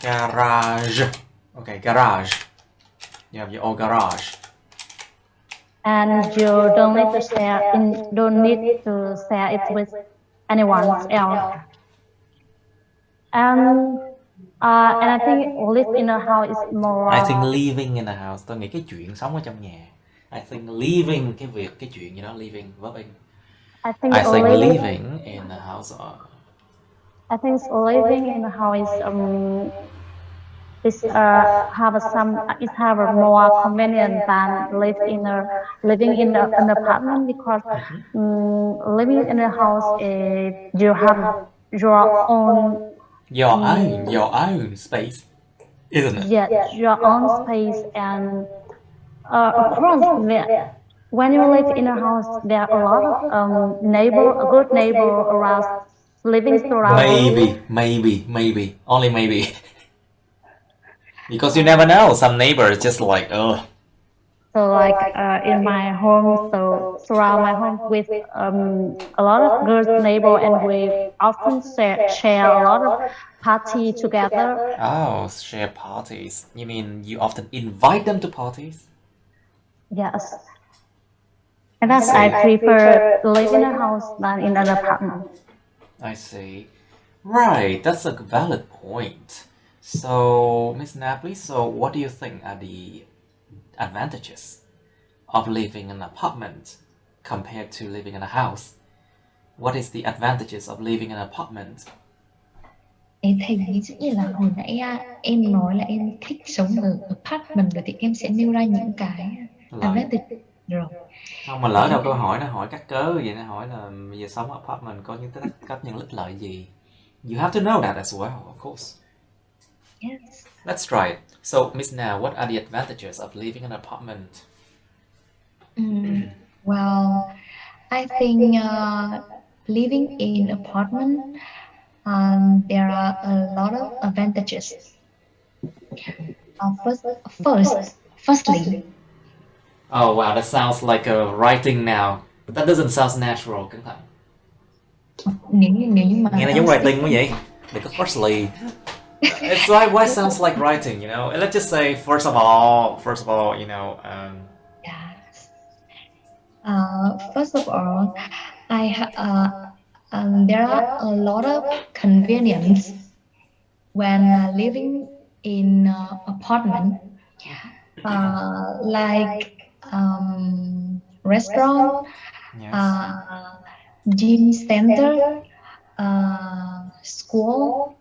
Garage. Okay, garage. You have your own garage. and you don't need to share it with anyone else. And I think live in a house is more. I think living in a house. Tôi nghĩ cái chuyện sống ở trong nhà. I think living, cái chuyện gì đó, living, verb in. I think living in a house. I think living in a house is have a more convenient than living in an apartment because living in a house you have your own space, isn't it? yeah, your own space, and of course when you live in a house there are a lot of good neighbor around living surrounding. Maybe, only maybe. Because you never know, some neighbors just like, oh. So like in my home, so surround my home with a lot of good neighbor, and we often share a lot of party together. Oh, share parties. You mean you often invite them to parties? Yes. And thus I prefer live in a house than in an apartment. I see. Right, that's a valid point. So, Miss Napoli, so what do you think are the advantages of living in an apartment compared to living in a house? What is the advantages of living in an apartment Thì ví dụ như là hồi nãy em nói là em thích sống ở apartment rồi thì em sẽ nêu ra những cái advantage rồi. Không, mà lỡ đâu câu hỏi nó hỏi các cớ vậy, nó hỏi là bây giờ sống ở apartment có những cách những ích lợi gì. You have to know that as well, of course. Yes. Let's try it. So, Miss Na, what are the advantages of living in an apartment? Well, I think living in apartment, there are a lot of advantages. Firstly, Oh wow, that sounds like a writing now. But that doesn't sound natural. Cẩn thận. nếu như mà Nghe nó giống writing quá vậy. Đừng có firstly. It's like why sounds like writing, you know? Let's just say first of all, you know. Yes. First of all, there are a lot of convenience when living in apartment, like restaurant, Yes. gym center, school,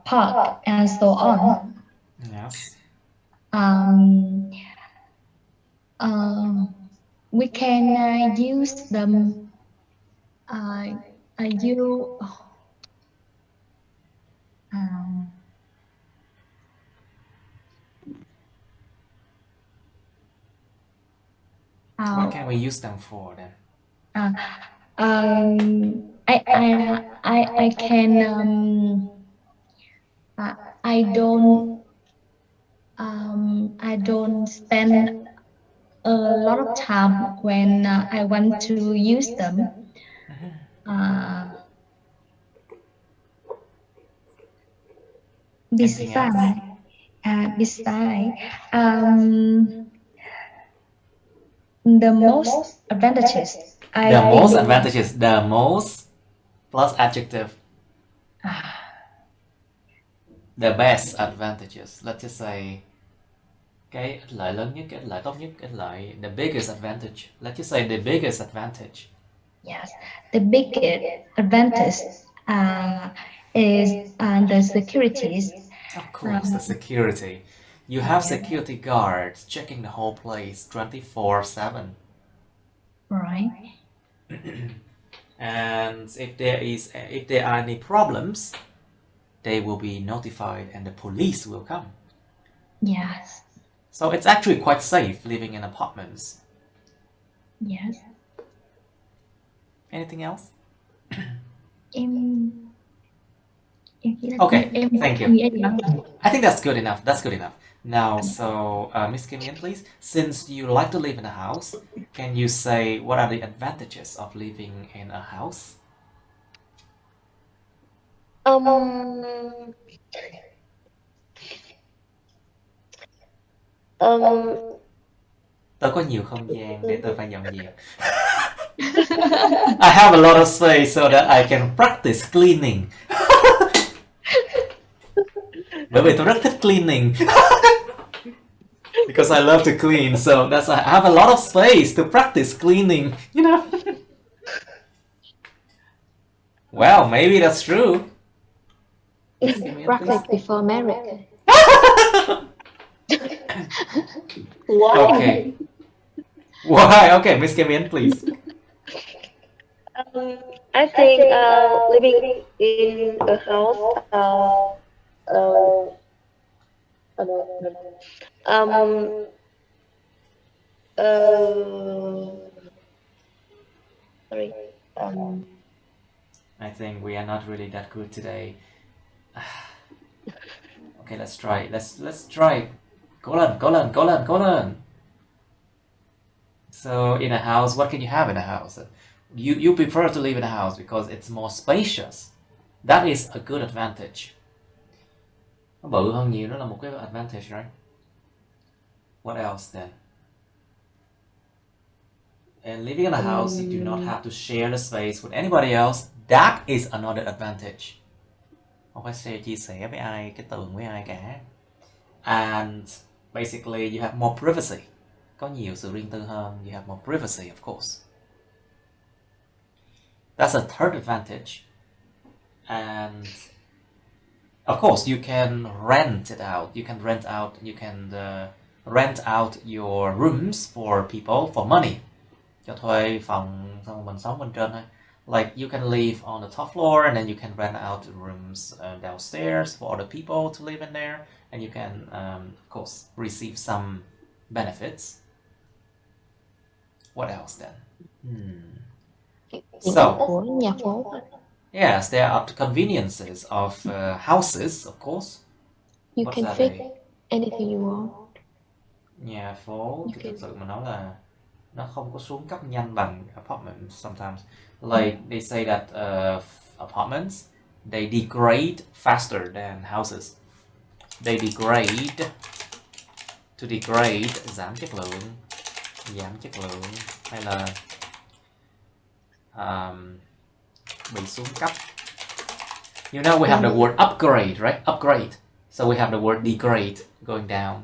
park, and so on. Yes. We can use them. What can we use them for then? I can. I don't spend a lot of time when I want to use them. Besides, the most advantages. The most plus adjective. The best advantages. Let's just say cái ích lợi lớn nhất, cái ích lợi tốt nhất, cái ích lợi the biggest advantage. Let's just say the biggest advantage. Yes, the biggest advantage is the securities. Of course, the security. You have security guards checking the whole place 24/7. Right. And if there are any problems, they will be notified and the police will come. Yes. So it's actually quite safe living in apartments. Yes. Anything else? Okay, thank you. I think that's good enough. That's good enough. Now, so Miss Kim Yen, please. Since you like to live in a house, can you say what are the advantages of living in a house? Tôi có nhiều không gian để tôi phải dọn dẹp. I have a lot of space so that I can practice cleaning. Bởi vì tôi rất thích cleaning. Because I love to clean, so that's I have a lot of space to practice cleaning, you know. Well, maybe that's true. Practice before marriage. Why? Okay. Why? Okay, Miss Kim, please. I think living in a house, sorry. I think we are not really that good today. Okay, let's try. Let's try. Go on. So in a house, what can you have in a house? You prefer to live in a house because it's more spacious. That is a good advantage. Nó bự hơn nhiều, đó là một cái advantage, right? What else then? And living in a house, you do not have to share the space with anybody else. That is another advantage. Không phải chia sẻ với ai, cái tường với ai cả. And basically, you have more privacy. Có nhiều sự riêng tư hơn. You have more privacy, of course. That's a third advantage. And Of course, you can rent it out. You can rent out your rooms for people for money. Cho thuê phòng xong mình sống bên trên thôi. Like you can live on the top floor and then you can rent out rooms downstairs for other people to live in there, and you can of course receive some benefits. What else then? So Nhà phố. yes, there are the conveniences of houses, of course. You What's can that fix day? anything you want. Nhà phố thì thực sự mà nói là nó không có xuống cấp nhanh bằng apartment sometimes. Like they say that apartments, they degrade faster than houses. They degrade, to degrade, giảm chất lượng, hay là bị xuống cấp. You know we have the word upgrade, right? Upgrade. So we have the word degrade, going down.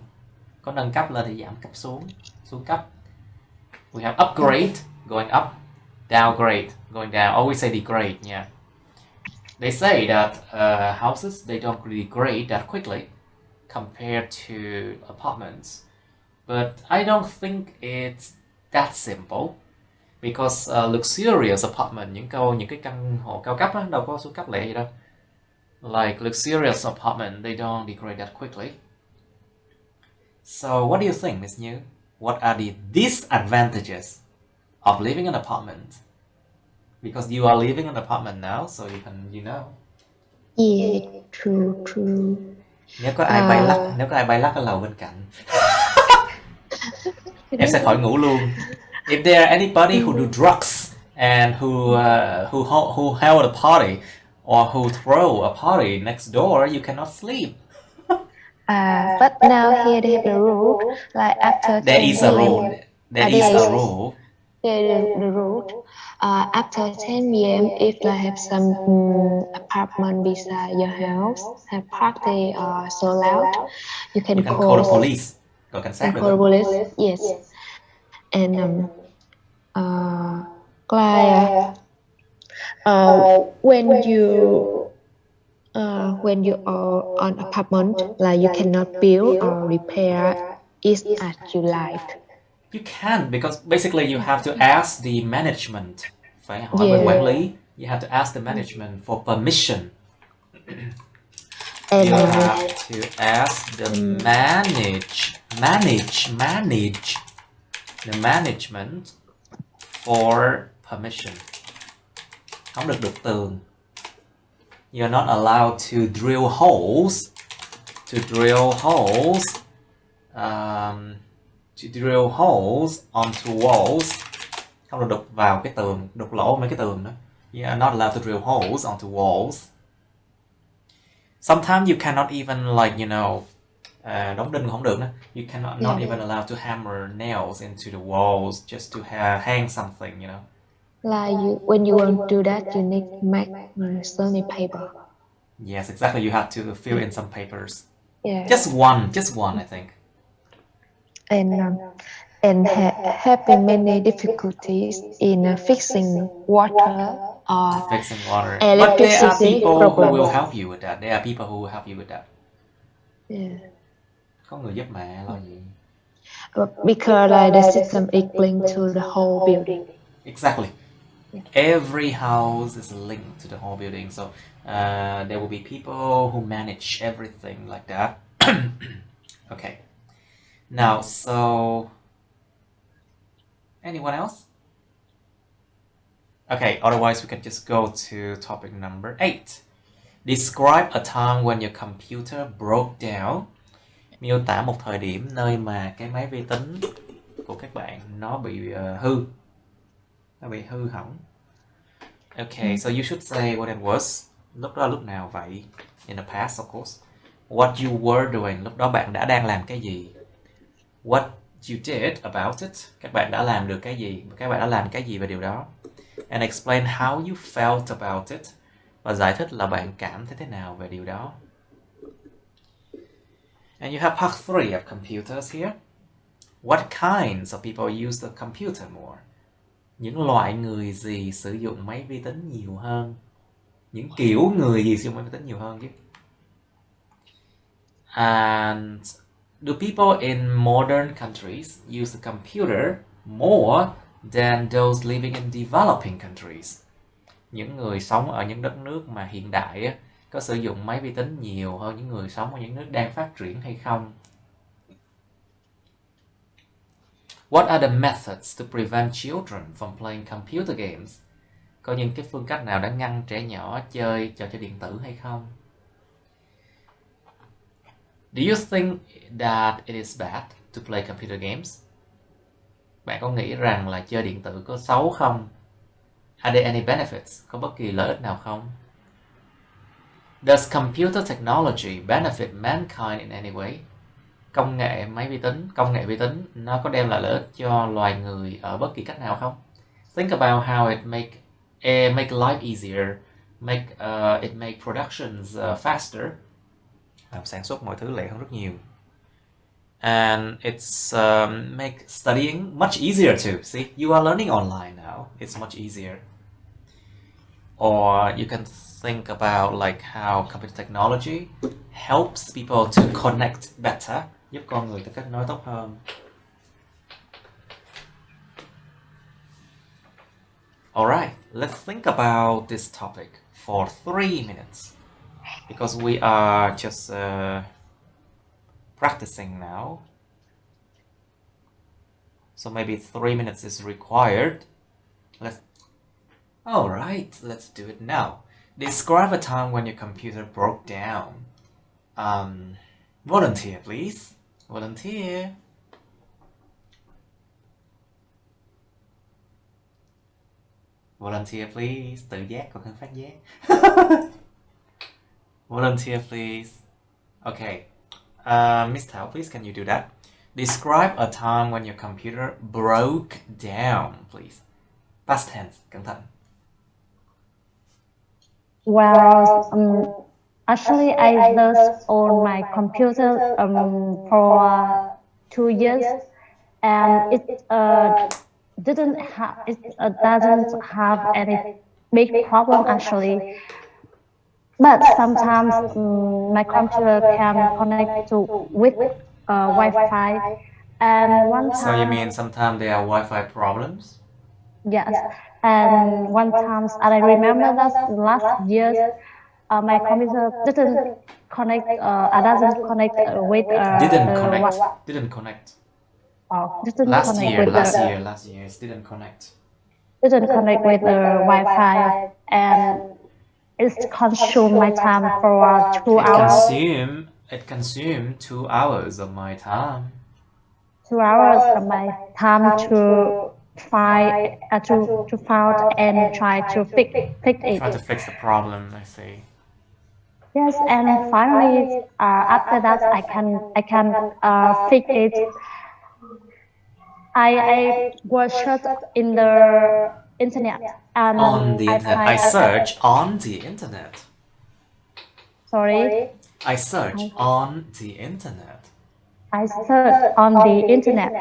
Có nâng cấp lên thì giảm cấp xuống cấp. We have upgrade, going up, downgrade, going down. Always say degrade, yeah. They say that houses, they don't degrade that quickly compared to apartments. But I don't think it's that simple. Because luxurious apartment, những cái căn hộ cao cấp á, đâu có xuống cấp lẹ gì đâu. Like luxurious apartment, they don't degrade that quickly. So what do you think, Miss Như? What are the disadvantages of living in an apartment? Because you are living in an apartment now, so you know. Yeah, true. Nếu có ai bay lắc ở lầu bên cạnh, em sẽ khỏi ngủ luôn. If there are anybody who do drugs and who held a party or who throw a party next door, you cannot sleep. But now here they have the rule, like after There is a rule. There is a rule. The rule. After 10 p.m., if I have some apartment beside your house have party so loud, you can call the police. Gọi cảnh sát được. Call the police. Yes. And when you are on apartment, like you cannot build or repair it as you like. You can, because basically you have to ask the management. Phải hỏi bên quản lý. You have to ask the management for permission. And you have to ask the management for permission. Không được đục tường. You're not allowed to drill holes. Onto walls. Không được đục vào cái tường, đục lỗ mấy cái tường nữa. You are not allowed to drill holes onto walls. Sometimes you cannot even, like, you know, đóng đinh không được nữa. You cannot not even allowed to hammer nails into the walls just to hang something, you know. Like when you want to do that, you need to make some paper. Yes, exactly. You have to fill in some papers. Yeah. Just one, I think. And having many difficulties in fixing water or electricity. But there are people problems. who will help you with that. Yeah. Có người giúp mà lo gì. Because the system is linked to the whole building. Exactly. Every house is linked to the whole building, so there will be people who manage everything like that. Okay. Now, so anyone else? Okay, otherwise we can just go to topic number 8. Describe a time when your computer broke down. Miêu tả một thời điểm nơi mà cái máy vi tính của các bạn nó bị hư hỏng. Okay, so you should say what it was. Lúc đó lúc nào vậy? In the past, of course. What you were doing. Lúc đó bạn đang làm cái gì? What you did about it. Các bạn đã làm được cái gì? Các bạn đã làm cái gì về điều đó? And explain how you felt about it. Và giải thích là bạn cảm thấy thế nào về điều đó. And you have part 3 of computers here. What kinds of people use the computer more? Những loại người gì sử dụng máy vi tính nhiều hơn? Những kiểu người gì sử dụng máy vi tính nhiều hơn chứ? And do people in modern countries use the computer more than those living in developing countries? Những người sống ở những đất nước mà hiện đại á, có sử dụng máy vi tính nhiều hơn những người sống ở những nước đang phát triển hay không? What are the methods to prevent children from playing computer games? Có những cái phương cách nào để ngăn trẻ nhỏ chơi trò chơi điện tử hay không? Do you think that it is bad to play computer games? Bạn có nghĩ rằng là chơi điện tử có xấu không? Are there any benefits? Có bất kỳ lợi ích nào không? Does computer technology benefit mankind in any way? Công nghệ vi tính nó có đem lại lợi ích cho loài người ở bất kỳ cách nào không? Think about how it make life easier, it make productions faster. Làm sản xuất mọi thứ lẹ hơn rất nhiều. And it's make studying much easier too. See, you are learning online now. It's much easier. Or you can think about like how computer technology helps people to connect better, giúp con người ta kết nối tốt hơn. Alright, let's think about this topic for 3 minutes because we are just practicing now. So maybe 3 minutes is required. Alright, let's do it now. Describe a time when your computer broke down. Volunteer, please. Volunteer. Volunteer, please. Tự giác còn hơn phát giác. Volunteer, please. Okay. Miss Thảo, please, can you do that? Describe a time when your computer broke down, please. Past tense, cẩn thận. Well, actually, I just owned my computer for 2 years, and it doesn't have any big problem actually. But sometimes my computer can connect with Wi-Fi, and one time. So you mean sometimes there are Wi-Fi problems? Yes, and one time I remember that last year my computer didn't connect. Doesn't connect with. Didn't connect. Oh, didn't last connect year, with last year, it didn't connect. Didn't connect with the Wi-Fi, and it's consumed my time for 2 hours. It consumed 2 hours of my time. 2 hours of my time to find and try to fix it. Try to fix the problem, I see. Yes, and finally, after that, I can fix it. I was searched in the internet. On the internet. I search on the internet. Sorry? I search on the internet. I searched on the internet,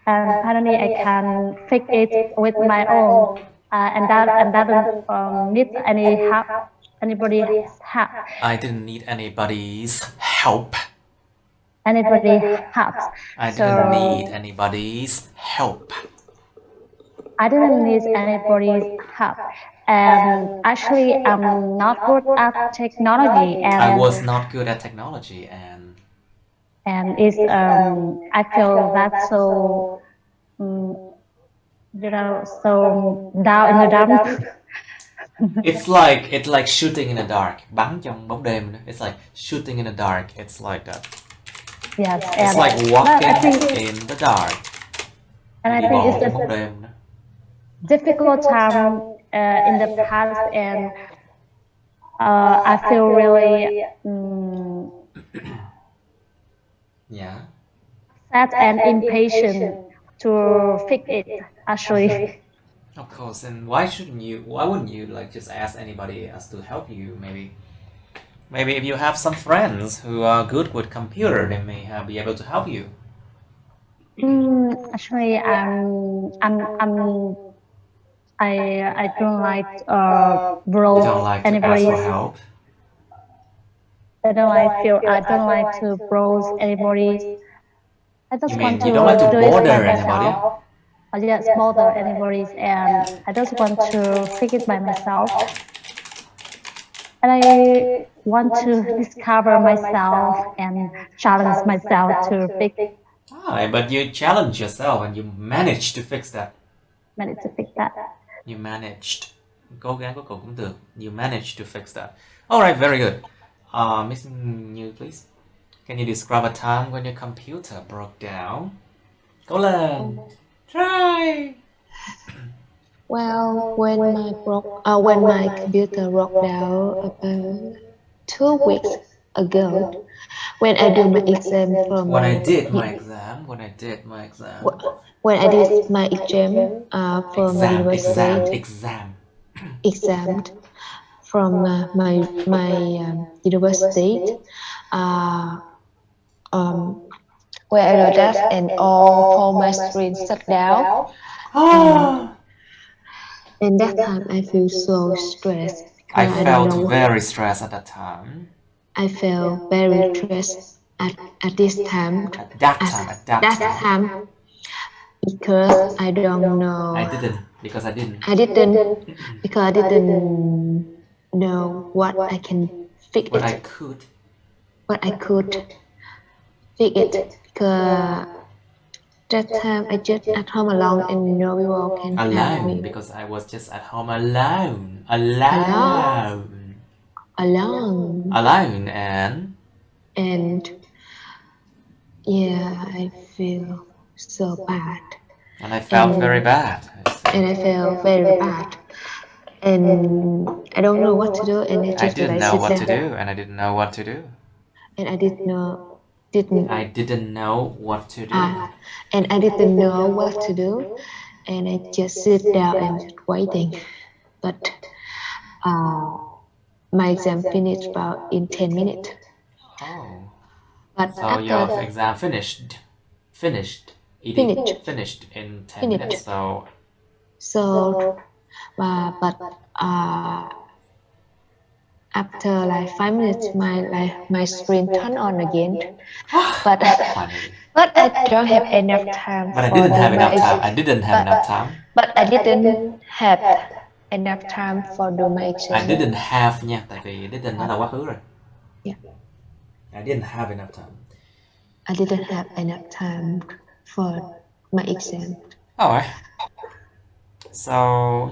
and finally I can fix it with my own, and doesn't need anybody's help. I didn't need anybody's help. Anybody's help. I didn't need anybody's help. I didn't need anybody's help. And actually, I'm not good at technology. And I was not good at technology, and it's I feel that so so down in the dump. It's like shooting in the dark. Bắn trong bóng đêm. It's like shooting in the dark. It's like that. Yes, it's like walking in the dark. And I think it's a difficult time in the past, and I feel really sad and impatient to fix it. Actually. Of course, and why wouldn't you like just ask anybody else to help you? Maybe if you have some friends who are good with computer, they may be able to help you. Actually, I don't like you don't like to ask for help. I don't like to browse anybody. I just You want mean to you don't like to do it by bother anybody? myself. Yes, bother anybody, and I just want to fix it by myself. And I want to discover myself and challenge myself to fix But you challenge yourself and you managed to fix that. that. You managed. Cố gắng cuối cùng cũng được. You managed to fix that. Alright, very good. Miss Như, please. Can you describe a time when your computer broke down? Cố lên. Try. Well, when my computer broke down about 2 weeks ago, when I do my exam from When I did my exam. when I did my exam from my university exam from my university, where I do that and all my screen shut down. And that time I feel so stressed. I felt very stressed at that time. I felt very stressed at this time. At that time. Because I don't know. I didn't because I didn't know what I can fix What it. I could fix it because that time I just at home alone and no one can help me. Because I was just at home alone and yeah, I feel so bad. And I felt very bad. And I felt very bad. And I don't know what to do. And I didn't know what to do. And I didn't know what to do. And I didn't know what to do. And I didn't know what to do. And I just sit down and just waiting. But my exam finished about in 10 minutes. Oh. But so your exam finished in 10 minutes. So but after like 5 minutes, my screen turned on again. But I don't have enough time. But I didn't have enough time. I didn't have enough time. But I didn't have enough time for do my exam. I didn't have nha, tại vì didn't nó là quá khứ rồi. Yeah. I didn't have enough time. I didn't have enough time for my exam. Alright. So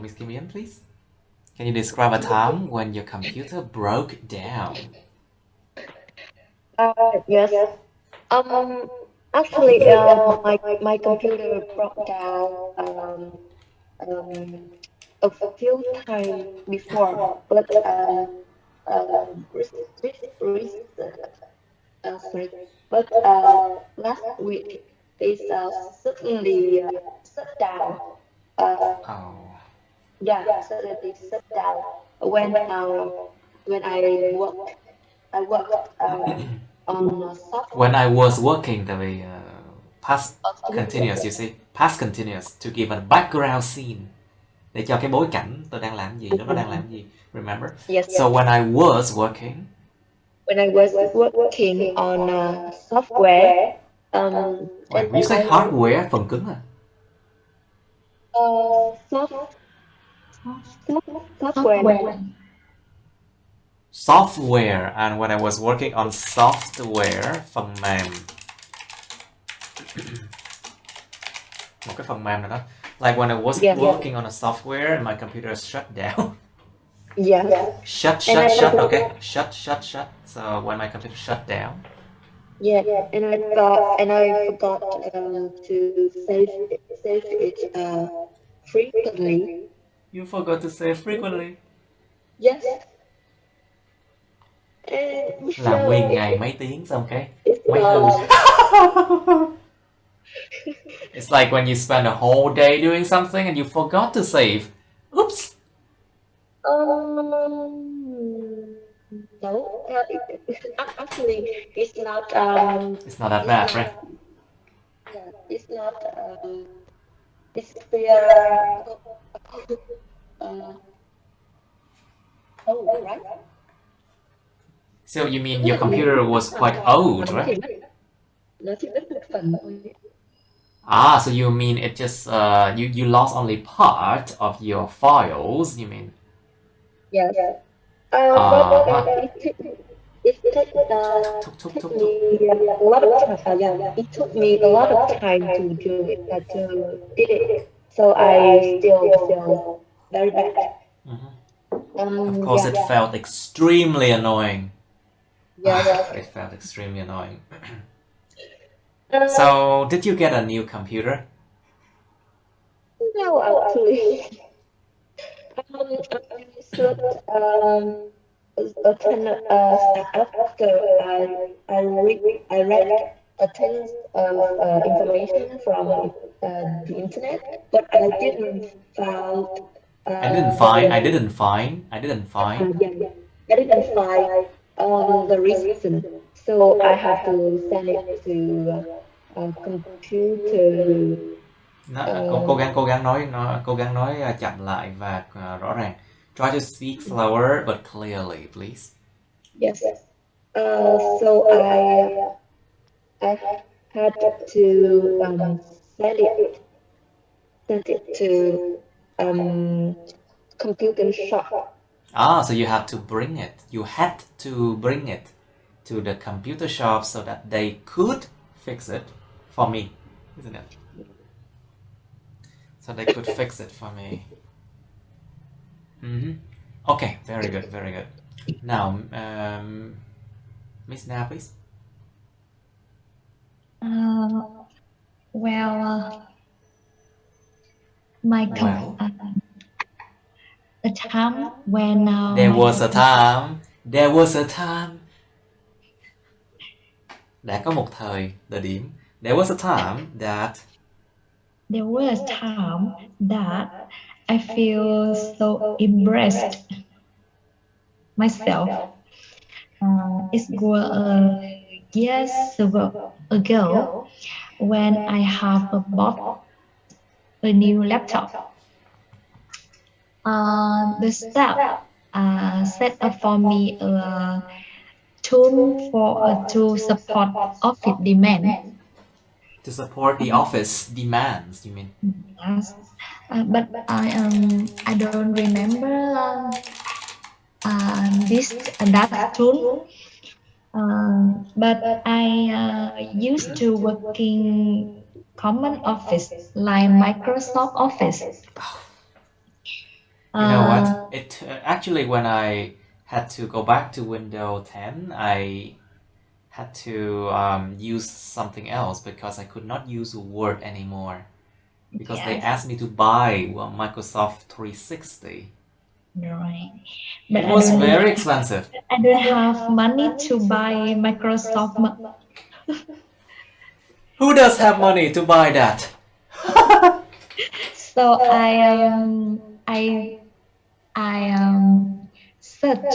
Miss Kim Yến, please. Can you describe a time when your computer broke down? Yes. Actually, my computer broke down a few times before, but last week it suddenly shut down. Suddenly shut down when I worked on software. When I was working, tại vì past continuous, you see, past continuous to give a background scene để cho cái bối cảnh tôi đang làm gì, nó đang làm gì. Remember? Yes. So when I was working. When I was working on software. When you say hardware, phần cứng à? Software, and when I was working on software, phần mềm. Một cái phần mềm nào đó. Like when I was working on a software and my computer shut down. Yeah. Shut, okay. Shut. So when my computer shut down. Yeah, and I forgot to save it frequently. You forgot to save frequently. Yes. Làm nguyên ngày mấy tiếng xong cái mấy hư. It's like when you spend a whole day doing something and you forgot to save. Oops. No, actually, it's not. It's not that bad, right? Yeah, it's not. It's right. So you mean your computer was quite old, right? Nó chỉ mất một phần thôi. Ah, so you mean it just you lost only part of your files, you mean? Yes. Uh-huh. But it took me a lot of time. Yeah, it took me a lot of time to do it, to did it. So I still feel very bad. Of course, it felt extremely annoying. Yes. It felt extremely annoying. So, did you get a new computer? No, actually. I should attend after I read a tons of information from the internet, but I didn't found. I didn't find. I didn't find The reason. So I have to send it to computer. Cố gắng nói chậm lại và rõ ràng. Try to speak slower but clearly, please. Yes. So I had to send it to computer shop. Ah, so you had to bring it. You had to bring it to the computer shop so that they could fix it for me, isn't it? So they could fix it for me. Okay, very good, very good. Now, Miss Na, please. A time when There was a time. Đã có một thời, thời điểm. There was a time that I feel so embarrassed myself. It was years ago when I have bought a new laptop. The staff set up for me a tool to support office demand. To support the office demands, you mean? Yes, but I don't remember that tool. But I used to working common office like Microsoft Office. You know what? It actually, when I had to go back to Windows 10, I had to use something else because I could not use Word anymore because they asked me to buy Microsoft 360. Right. But it was very expensive. I don't have money to buy Microsoft. Who does have money to buy that? So I search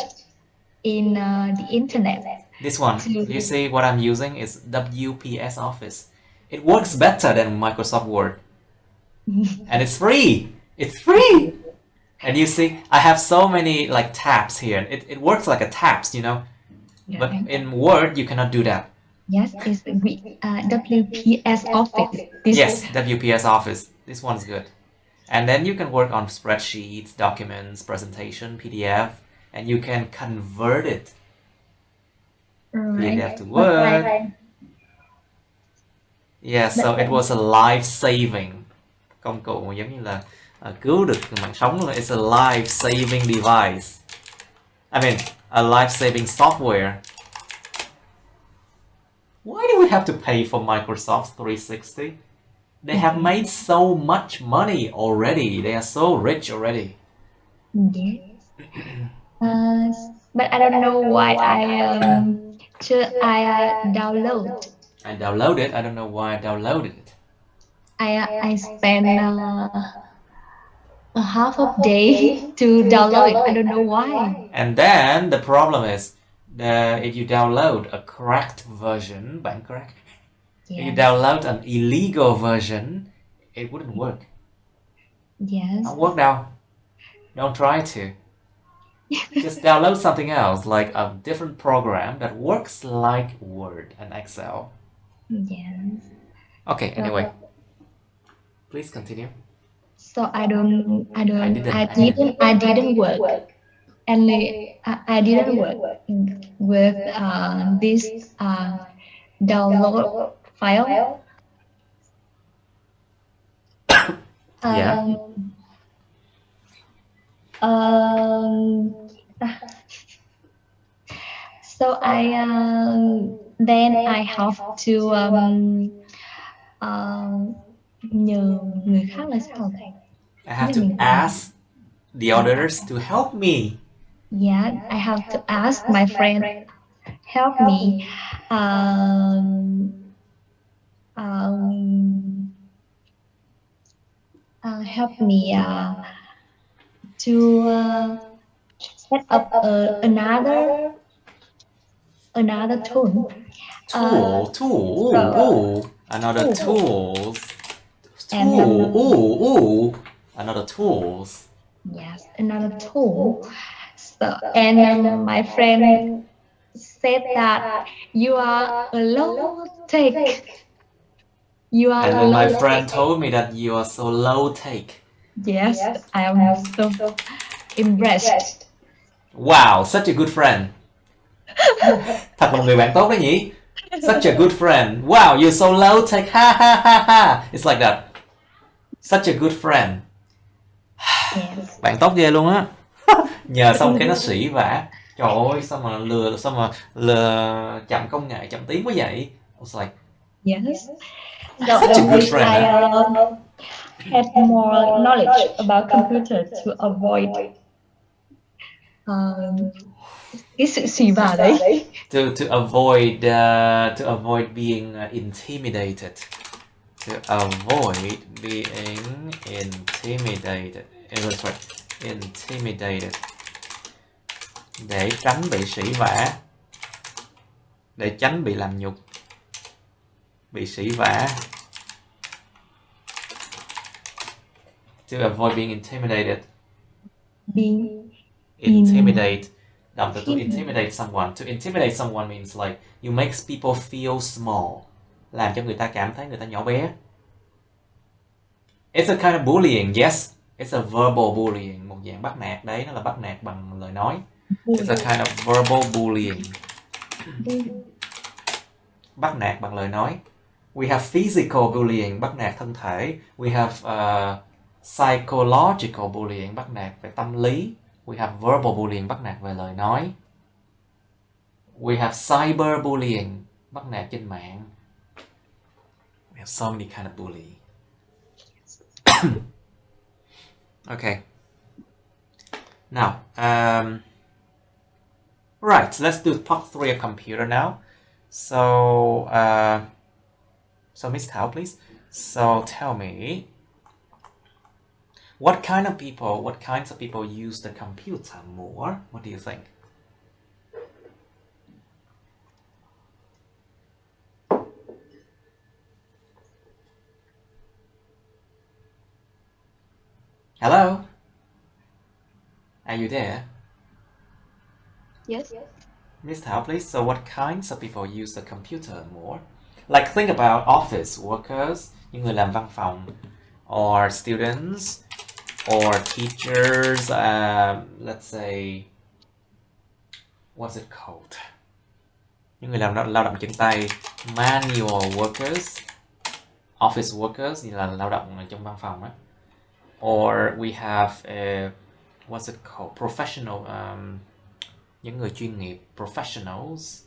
in the internet. This one, you see what I'm using is WPS Office. It works better than Microsoft Word. And it's free. It's free. And you see, I have so many like tabs here. It works like a tabs, you know. Yeah. But in Word, you cannot do that. Yes, it's WPS Office. Yes, WPS Office. This one's good. And then you can work on spreadsheets, documents, presentation, PDF, and you can convert it. PDF to Word. Yeah, so it was a life-saving công cụ giống như là cứu được mạng sống luôn. It's a life-saving device. I mean, a life-saving software. Why do we have to pay for Microsoft 360? They have made so much money already. They are so rich already. Yes. But I don't know why I download. I downloaded. I don't know why I downloaded it. I spent a half of day to download it. I don't know why. And then the problem is, if you download a cracked version, bản crack, if you download an illegal version, it wouldn't work. Yes. Not work now. Don't try to. Just download something else, like a different program that works like Word and Excel. Yes. Okay, anyway. Please continue. So I didn't work. I didn't work with this download file. Yeah. So then I have to nhờ người khác là sao vậy? I have to ask the others to help me. Yeah, I have to ask my friend help me. Help me to set up another tool. Another tools. Another tools. Yes, another tool. So, and my friend said that you are a low tech. And then my friend told me that you are so low tech. Yes, I am so impressed. Wow, such a good friend. Thật là một người bạn tốt đấy nhỉ? Such a good friend. Wow, you're so low tech. Ha ha ha ha. It's like that. Such a good friend. Yes. Bạn tốt ghê luôn á. Nhờ xong cái nó sỉ vả. Trời ơi, sao mà lừa chậm công nghệ, chậm tiếng quá vậy? I was like, yes. Such a good friend. I had more knowledge about computer to avoid cái sự xì vả đấy. To avoid being intimidated. To avoid being intimidated. Intimidated. Để tránh bị sỉ vả. Để tránh bị làm nhục. Bị sỉ vả. To avoid being intimidated. Intimidate. Động từ to intimidate someone. To intimidate someone means like you makes people feel small. Làm cho người ta cảm thấy người ta nhỏ bé. It's a kind of bullying, yes. It's a verbal bullying. Một dạng bắt nạt đấy, nó là bắt nạt bằng lời nói. It's a kind of verbal bullying. Bắt nạt bằng lời nói. We have physical bullying, bắt nạt thân thể. We have psychological bullying, bắt nạt về tâm lý. We have verbal bullying, bắt nạt về lời nói. We have cyber bullying, bắt nạt trên mạng. We have so many kind of bully. Okay. Now, right, let's do part 3 of computer now. So Miss Thảo, please. So tell me, what kinds of people use the computer more? What do you think? Hello? Are you there? Yes. Miss Thảo, please. So what kinds of people use the computer more? Like think about office workers, những người làm văn phòng, or students, or teachers, let's say, what's it called? Những người làm lao động chân tay, manual workers, office workers, như là lao động trong văn phòng á. Or we have what's it called? Professional, những người chuyên nghiệp, professionals.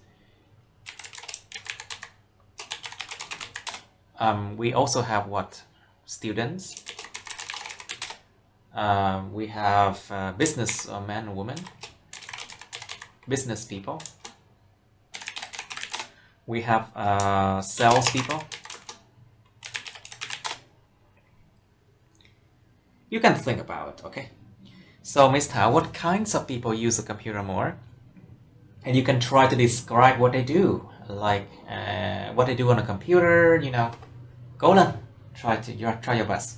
We also have what? Students. We have business men and women. Business people. We have sales people. You can think about it, okay? So, Miss Thảo, what kinds of people use the computer more? And you can try to describe what they do, like what they do on a computer, you know. Go on, try your best.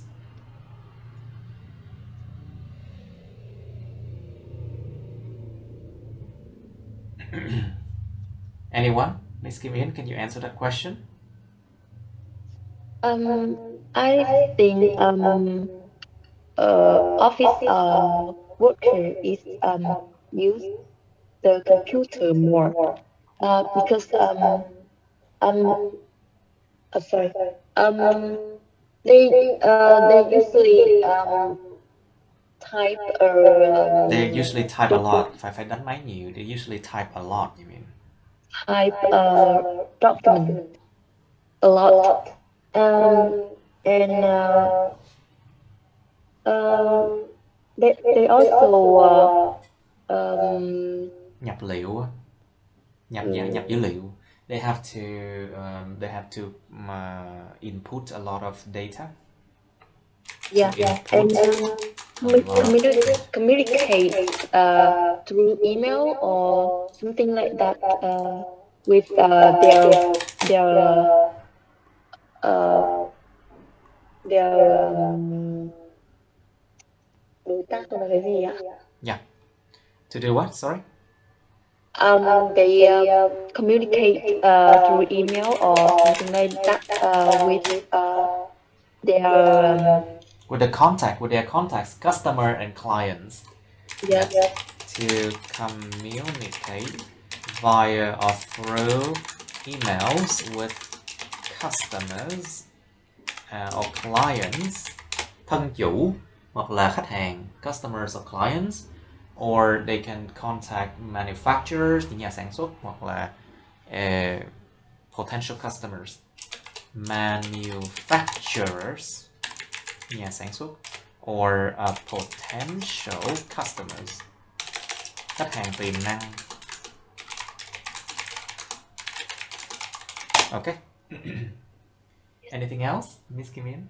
Anyone? Miss Kim In, can you answer that question? I think office worker is use the computer more because sorry they usually type or They usually type a lot. Phải đánh máy nhiều. They usually type a lot, you mean? type document a lot and they also nhập liệu, nhập dữ liệu. They have to input a lot of data. Yeah, and communicate through email or something like that with their đối tác là cái gì ạ? Yeah. To do what? Sorry. They communicate through email or something like that with their contacts, customer and clients. Yes. To communicate via or through emails with customers or clients, thân chủ hoặc là khách hàng, customers or clients, or they can contact manufacturers, những nhà sản xuất, hoặc là potential customers, manufacturers, nhà sản xuất, or potential customers, khách hàng tiềm năng. Okay. Anything else, Miss Kim In?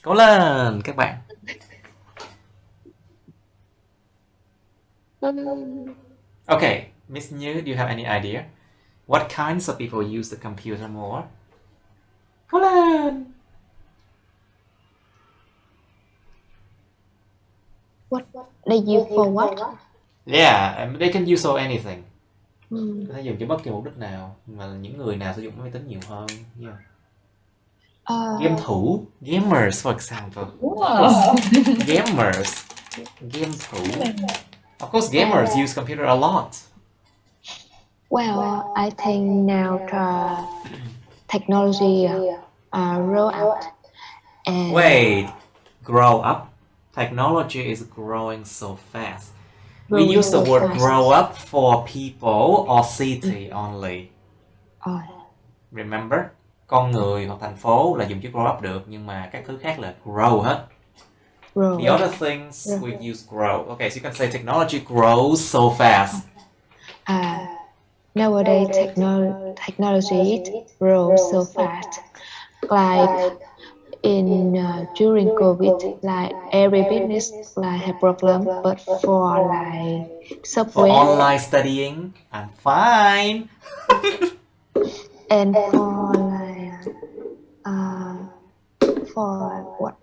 Cố lên các bạn. Okay, Miss Như, do you have any idea? What kinds of people use the computer more? Cố lên. What they use for what? Yeah, they can use for anything. Có thể dùng cho bất kỳ mục đích nào, mà những người nào sử dụng máy tính nhiều hơn. Yeah. Game thủ, gamers for example. Wow. Gamers, game thủ. Of course, gamers use computer a lot. Well, I think now technology roll out. And Wait, grow up? Technology is growing so fast. We use the word grow up for people or city only. Remember? Con người hoặc thành phố là dùng chữ grow up được, nhưng mà các thứ khác là grow hết. The other things we use grow. Okay, so you can say technology grows so fast. Nowadays, technology grows so fast. Like during COVID, like every business like have problem, but for like software, For online studying, I'm fine. And for like for what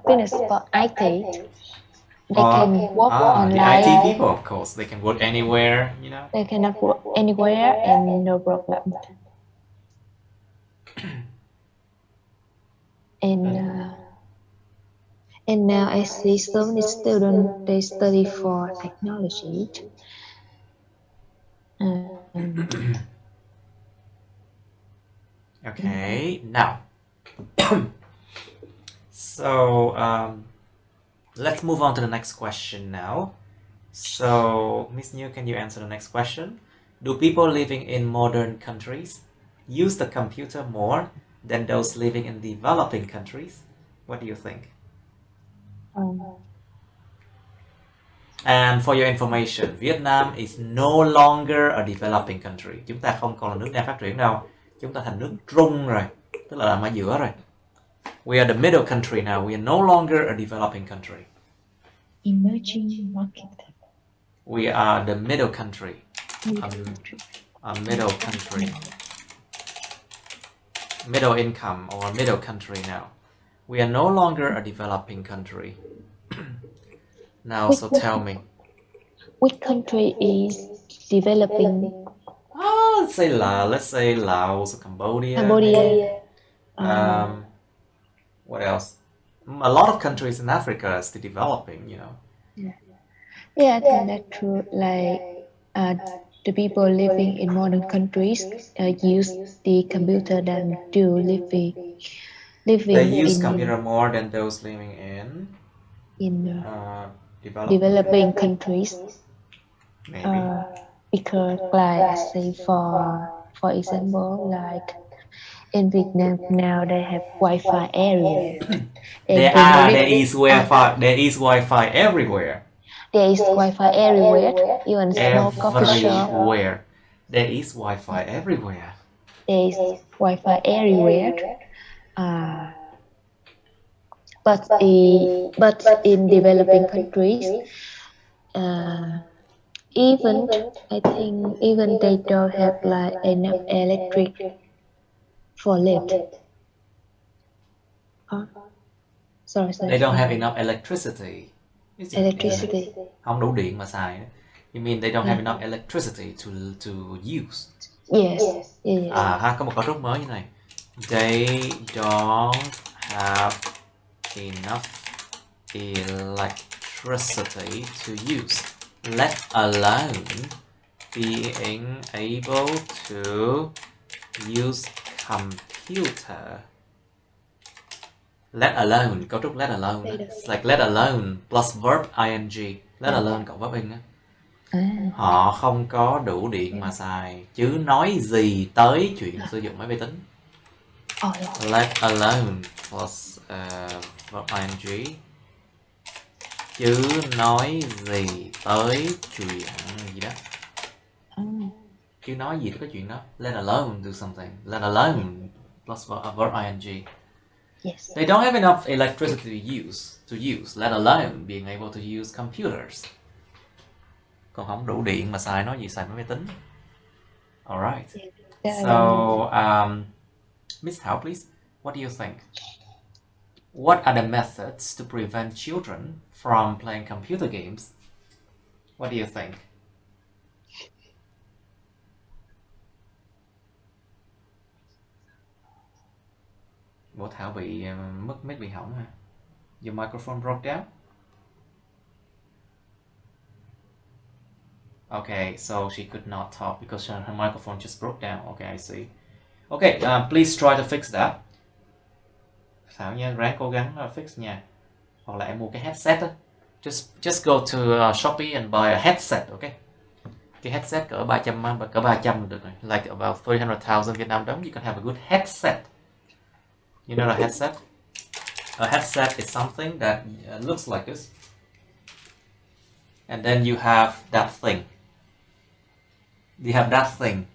business for IT, they can work online. The IT people, of course, they can work anywhere, you know. They cannot work anywhere and no problem. And now I see so many students, they study for technology. Okay, now, so let's move on to the next question now. So, Miss New, can you answer the next question? Do people living in modern countries use the computer more than those living in developing countries? What do you think? And for your information, Vietnam is no longer a developing country. Chúng ta không còn là nước đang phát triển đâu. Chúng ta thành nước trung rồi, tức là nằm ở giữa rồi. We are the middle country now. We are no longer a developing country. Emerging market. We are the middle country. A middle country. Middle income or middle country now. We are no longer a developing country. Now, so tell me. Which country is developing let's say Laos, Cambodia. Cambodia. What else? A lot of countries in Africa are still developing, you know. Yeah, I think that's true. Like the people living in modern countries use the computer than do living They use in computer more than those living in developing countries. maybe. Because like I say for example, like in Vietnam now they have Wi-Fi area. There is Wi-Fi everywhere. There is Wi-Fi everywhere, even small coffee shop. Everywhere. There is Wi-Fi everywhere. There is Wi-Fi everywhere. But in developing countries, even I think even they don't have like enough electric for lift. Sorry. They don't have enough electricity. Electricity. Không đủ điện mà xài. You mean they don't have enough electricity to use? Yes. Có một cấu trúc mới như này. They don't have enough electricity to use, let alone being able to use computer. Let alone, cấu trúc let alone. It's like let alone plus verb ing. Let alone cộng verb ing á. Họ không có đủ điện mà xài, chứ nói gì tới chuyện sử dụng máy vi tính. Let alone plus verb ing, chứ nói gì tới chuyện gì đó. Chứ nói gì tới cái chuyện đó. Let alone do something. Let alone plus verb ing. Yes. They don't have enough electricity to use, let alone being able to use computers. Còn không đủ điện mà xài, nói gì xài máy vi tính. Alright. So, Miss Thảo, please, what do you think? What are the methods to prevent children from playing computer games? What do you think? Ủa Thảo bị mất mic, bị hỏng hả? Your microphone broke down? Okay, so she could not talk because her microphone just broke down. Okay, I see. Okay, please try to fix that. Thảo nha, ráng cố gắng fix nha. Hoặc là em mua cái headset á. Just go to Shopee and buy a headset, okay? Cái headset cỡ 300 được rồi. Like about 300,000 Vietnam đồng, you can have a good headset. You know a headset? A headset is something that looks like this. And then you have that thing. You have that thing.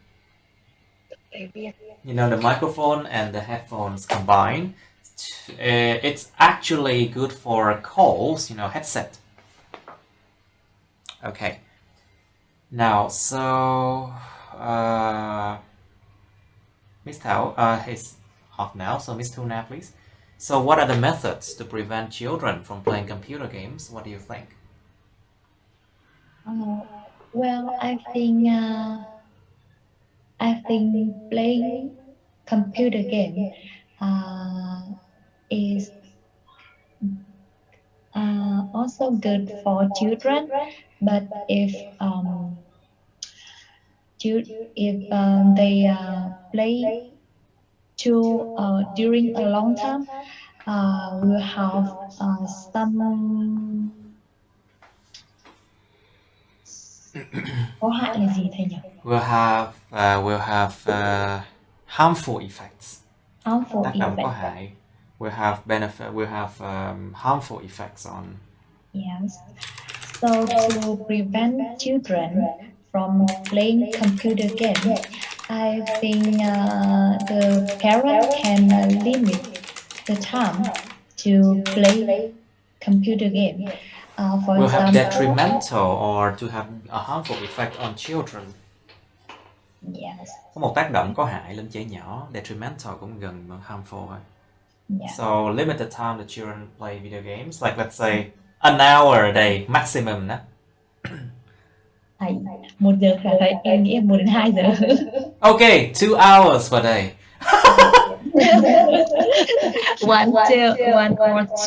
You know, the microphone and the headphones combined. It's actually good for calls, you know, headset. Okay. Now, so Miss Thảo is off now, so Miss Tuna, please. So what are the methods to prevent children from playing computer games? What do you think? Well, I think playing computer game is also good for children, but if they play during a long time, will have some có hại là gì thầy nhỉ? Will have harmful effects. Harmful Tác động có effect. hại. Will have benefit. Will have harmful effects on. Yes. So to prevent children from playing computer games, I think the parent can limit the time to play computer game. For Will have example, detrimental or to have a harmful effect on children. yes. Có một tác động có hại lên trẻ nhỏ. Detrimental cũng gần harmful thôi. Yeah. So limit the time the children play video games. Like let's say an hour a day maximum. Đó. Phải 1 giờ là phải em nghĩ là 1 đến 2 giờ. Okay, 2 hours per day. 1 or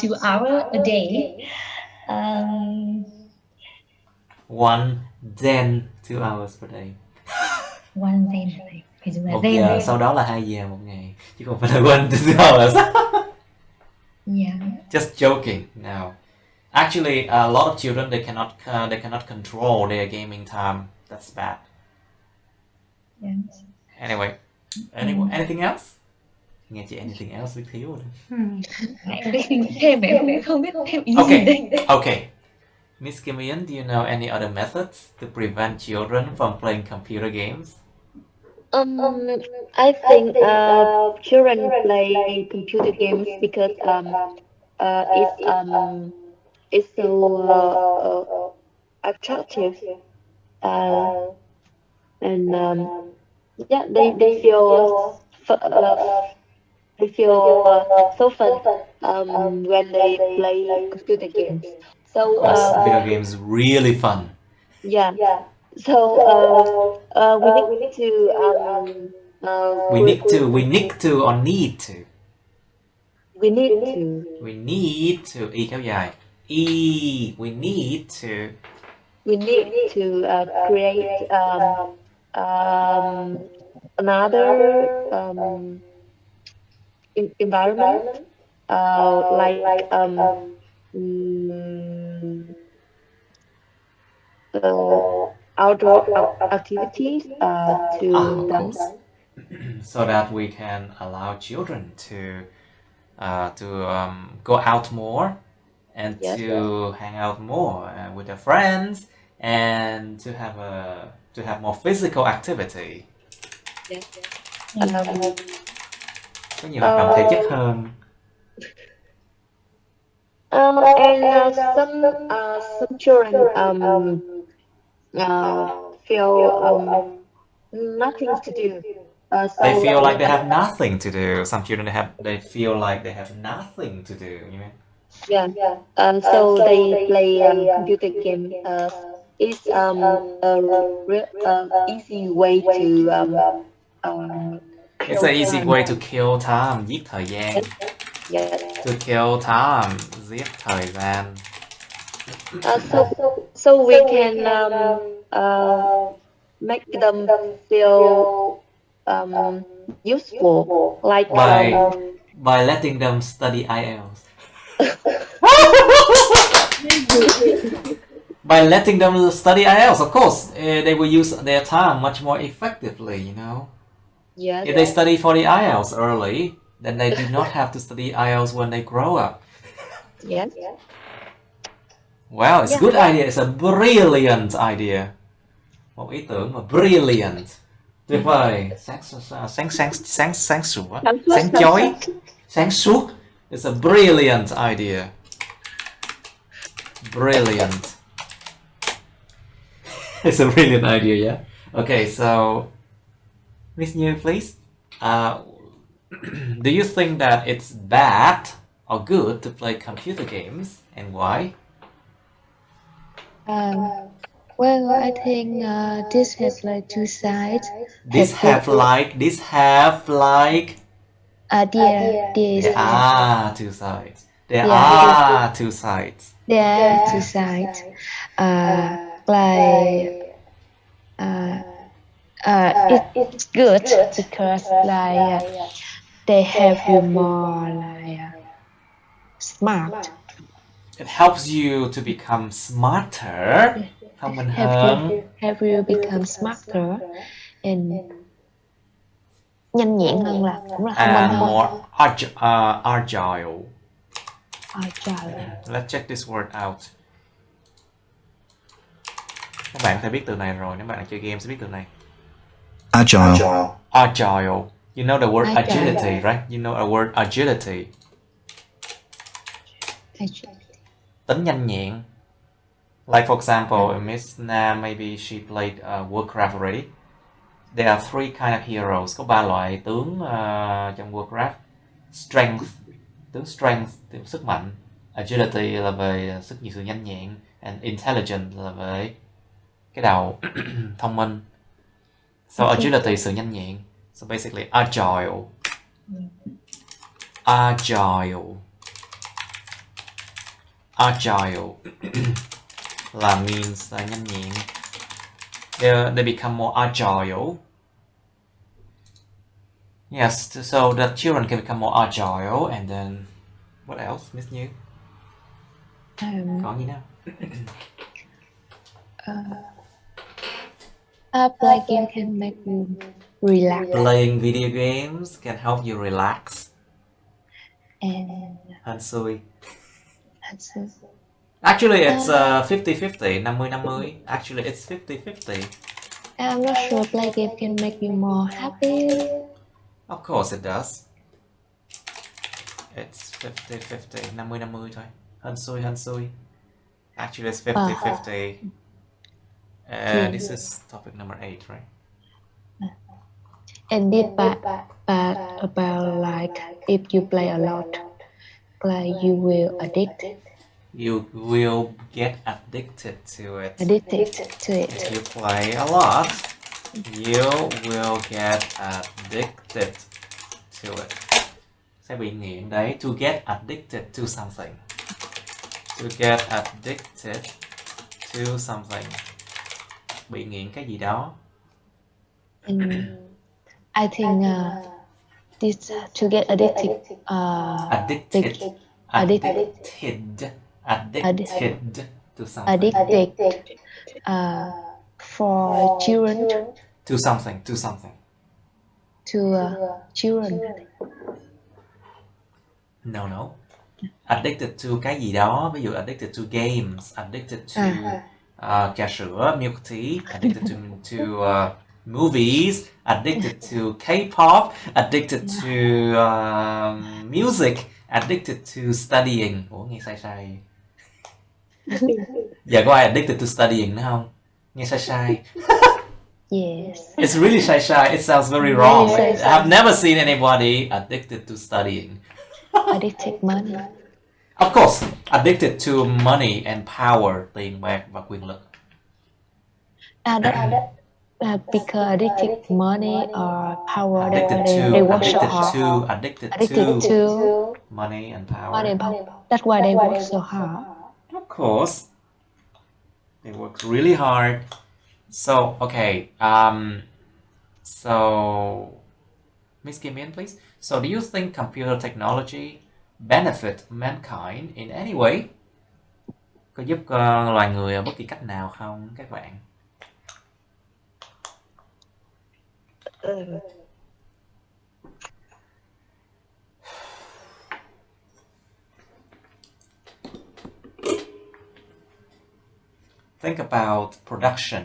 2 hours a day. One then 2 hours per day. One then phải dùng là 1 then. giờ sau đó là 2 giờ một ngày, chứ không phải là one to 2 hours. Yeah. Just joking. No. Actually, a lot of children they cannot control their gaming time. That's bad. Yes. Anyway, anything else? Nghe chị anything else biết thiếu rồi. Em biết thêm em không biết thêm ý gì đây. Okay. Miss Kim Ian, do you know any other methods to prevent children from playing computer games? I think children play computer games because it's so attractive, and yeah, they feel so fun when they play computer games. So Computer games really fun. yeah. So we need to We need to or need to. we need to We need to. Y kéo dài. We need to. create another environment like outdoor activities to Of them. course. So that we can allow children to go out more and Yes. to hang out more with their friends and to have more physical activity. Yes. Có nhiều hoạt động thể chất hơn. And some children feel nothing to do. They feel like they have nothing to do. Some children they feel like they have nothing to do. You mean? Yeah. So they play computer game. It's easy way to It's an easy way to kill time, giết thời gian. yeah. To kill time, giết thời gian. So we can make them feel useful, like By letting them study IELTS. By letting them study IELTS, of course, they will use their time much more effectively, you know. yes. If they study for the IELTS early, then they do not have to study IELTS when they grow up. Yes. Wow, it's a good idea. It's a brilliant idea. Một ý tưởng mà brilliant. Tuyệt vời. Sáng chói. Sáng suốt. It's a brilliant idea. Brilliant. It's a brilliant idea, yeah? Okay, so Miss Như, please. Do you think that it's bad or good to play computer games, and why? Well, I think this has like 2 sides. There are 2 sides. There are 2 sides. There are 2 sides. It's good because like they have you more like smart. It helps you to become smarter. Thông minh hơn. Have you become smarter and nhanh nhẹn hơn là cũng là thông minh hơn. More agile. Let's check this word out. Các bạn phải biết từ này rồi, nếu bạn đang chơi game sẽ biết từ này. Agile. Agile. You know the word agility, right? You know a word agility. Tính nhanh nhẹn. Like for example, Miss Nam, maybe she played Warcraft already. There are 3 kind of heroes. Có 3 loại tướng trong Warcraft. Strength, tướng strength, tướng sức mạnh. Agility là về sức nhiều sự nhanh nhẹn. And intelligent là về cái đầu thông minh. So agility, sự nhanh nhẹn. So basically agile. Là means nhanh nhẹn. They become more agile. Yes, so the children can become more agile, and then what else, Miss Như? Còn gì nào? Play game can make you relax. Playing video games can help you relax. And Hên xui. Actually, it's 50-50, 50-50. Actually, it's 50-50. I'm not sure play game can make you more happy. Of course it does. It's 50-50, 50-50 thôi. Hên xui. Actually, it's 50-50. This is topic number 8, right? And this part about like if you play a lot, like you will addict. You will get addicted to it. If you play a lot, you will get addicted to it. Sẽ bị nghiện đấy. To get addicted to something. To get addicted to something. Bị nghiện cái gì đó. I think this to get addicted. Addicted to something. Addicted for children. To something. To children. No. Addicted to cái gì đó. Ví dụ addicted to games, addicted to trà sữa, milk tea, addicted to movies, addicted to K-pop, addicted to music, addicted to studying. Ủa, nghe sai. Giờ có ai addicted to studying nữa không? Nghe sai. Yes. It's really sai. It sounds very wrong. I've never seen anybody addicted to studying. Addicted money. Of course, addicted to money and power, tiền bạc và quyền lực. Because addicted money or power, Addicted they work so hard. Addicted to money and power. That's why they work so hard. Of course, they work really hard. So okay, so Miss Kim In, please. So do you think computer technology benefit mankind in any way? Có giúp loài người ở bất kỳ cách nào không các bạn? Think about production.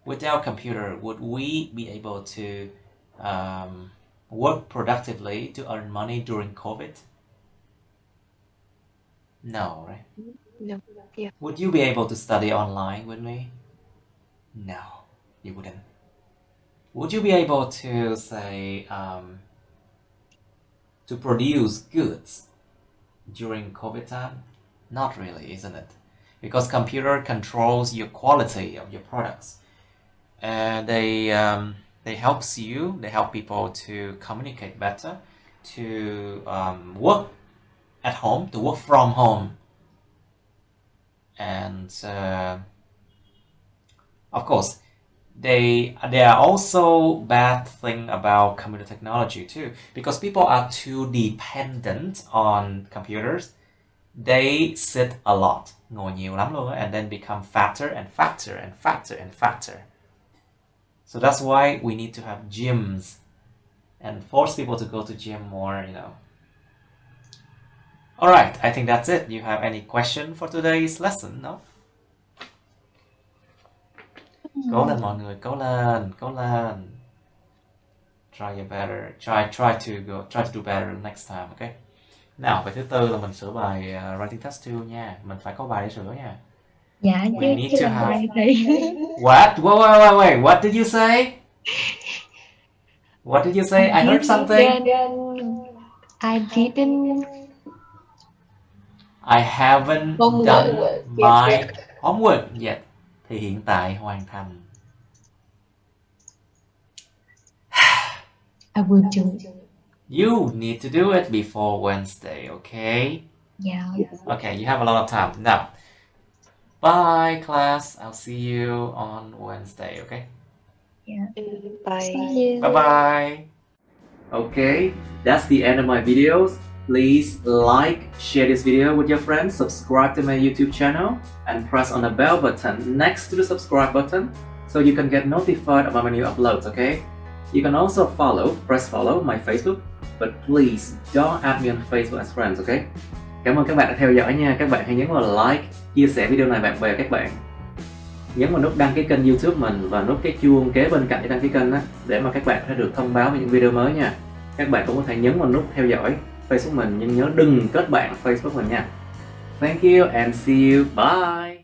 Without computer, would we be able to work productively to earn money during COVID? No, right? No. Yeah. Would you be able to study online with me? No, you wouldn't. Would you be able to say to produce goods during COVID time? Not really, isn't it? Because computer controls your quality of your products, and they help people to communicate better, to work at home, to work from home, and of course there are also bad thing about computer technology too, because people are too dependent on computers. They sit a lot, ngồi nhiều lắm luôn, and then become fatter and fatter and fatter and fatter. So that's why we need to have gyms and force people to go to gym more, All right, I think that's it. You have any question for today's lesson? No? Cố lên mọi người, cố lên. Try your better. Try to do better next time, okay? Nào, bài thứ tư là mình sửa bài writing test 2 nha. Mình phải có bài để sửa nha. Dạ, We need to have... thì. What? Wait. What did you say? What did you say? I heard something. I haven't done my homework yet. thì hiện tại hoàn thành. I will do. You need to do it before Wednesday, okay? Yeah. Okay, you have a lot of time. Now, bye class. I'll see you on Wednesday, okay? Yeah. Bye. See you. Bye-bye. Okay, that's the end of my videos. Please like, share this video with your friends, subscribe to my YouTube channel, and press on the bell button next to the subscribe button so you can get notified about my new uploads, okay? You can also press follow my Facebook, but please don't add me on Facebook as friends, okay? Cảm ơn các bạn đã theo dõi nha. Các bạn hãy nhấn vào like, chia sẻ video này bạn bè các bạn. Nhấn vào nút đăng ký kênh YouTube mình và nút cái chuông kế bên cạnh để đăng ký kênh đó, để mà các bạn sẽ được thông báo về những video mới nha. Các bạn cũng có thể nhấn vào nút theo dõi Facebook mình, nhưng nhớ đừng kết bạn Facebook mình nha. Thank you and see you. Bye.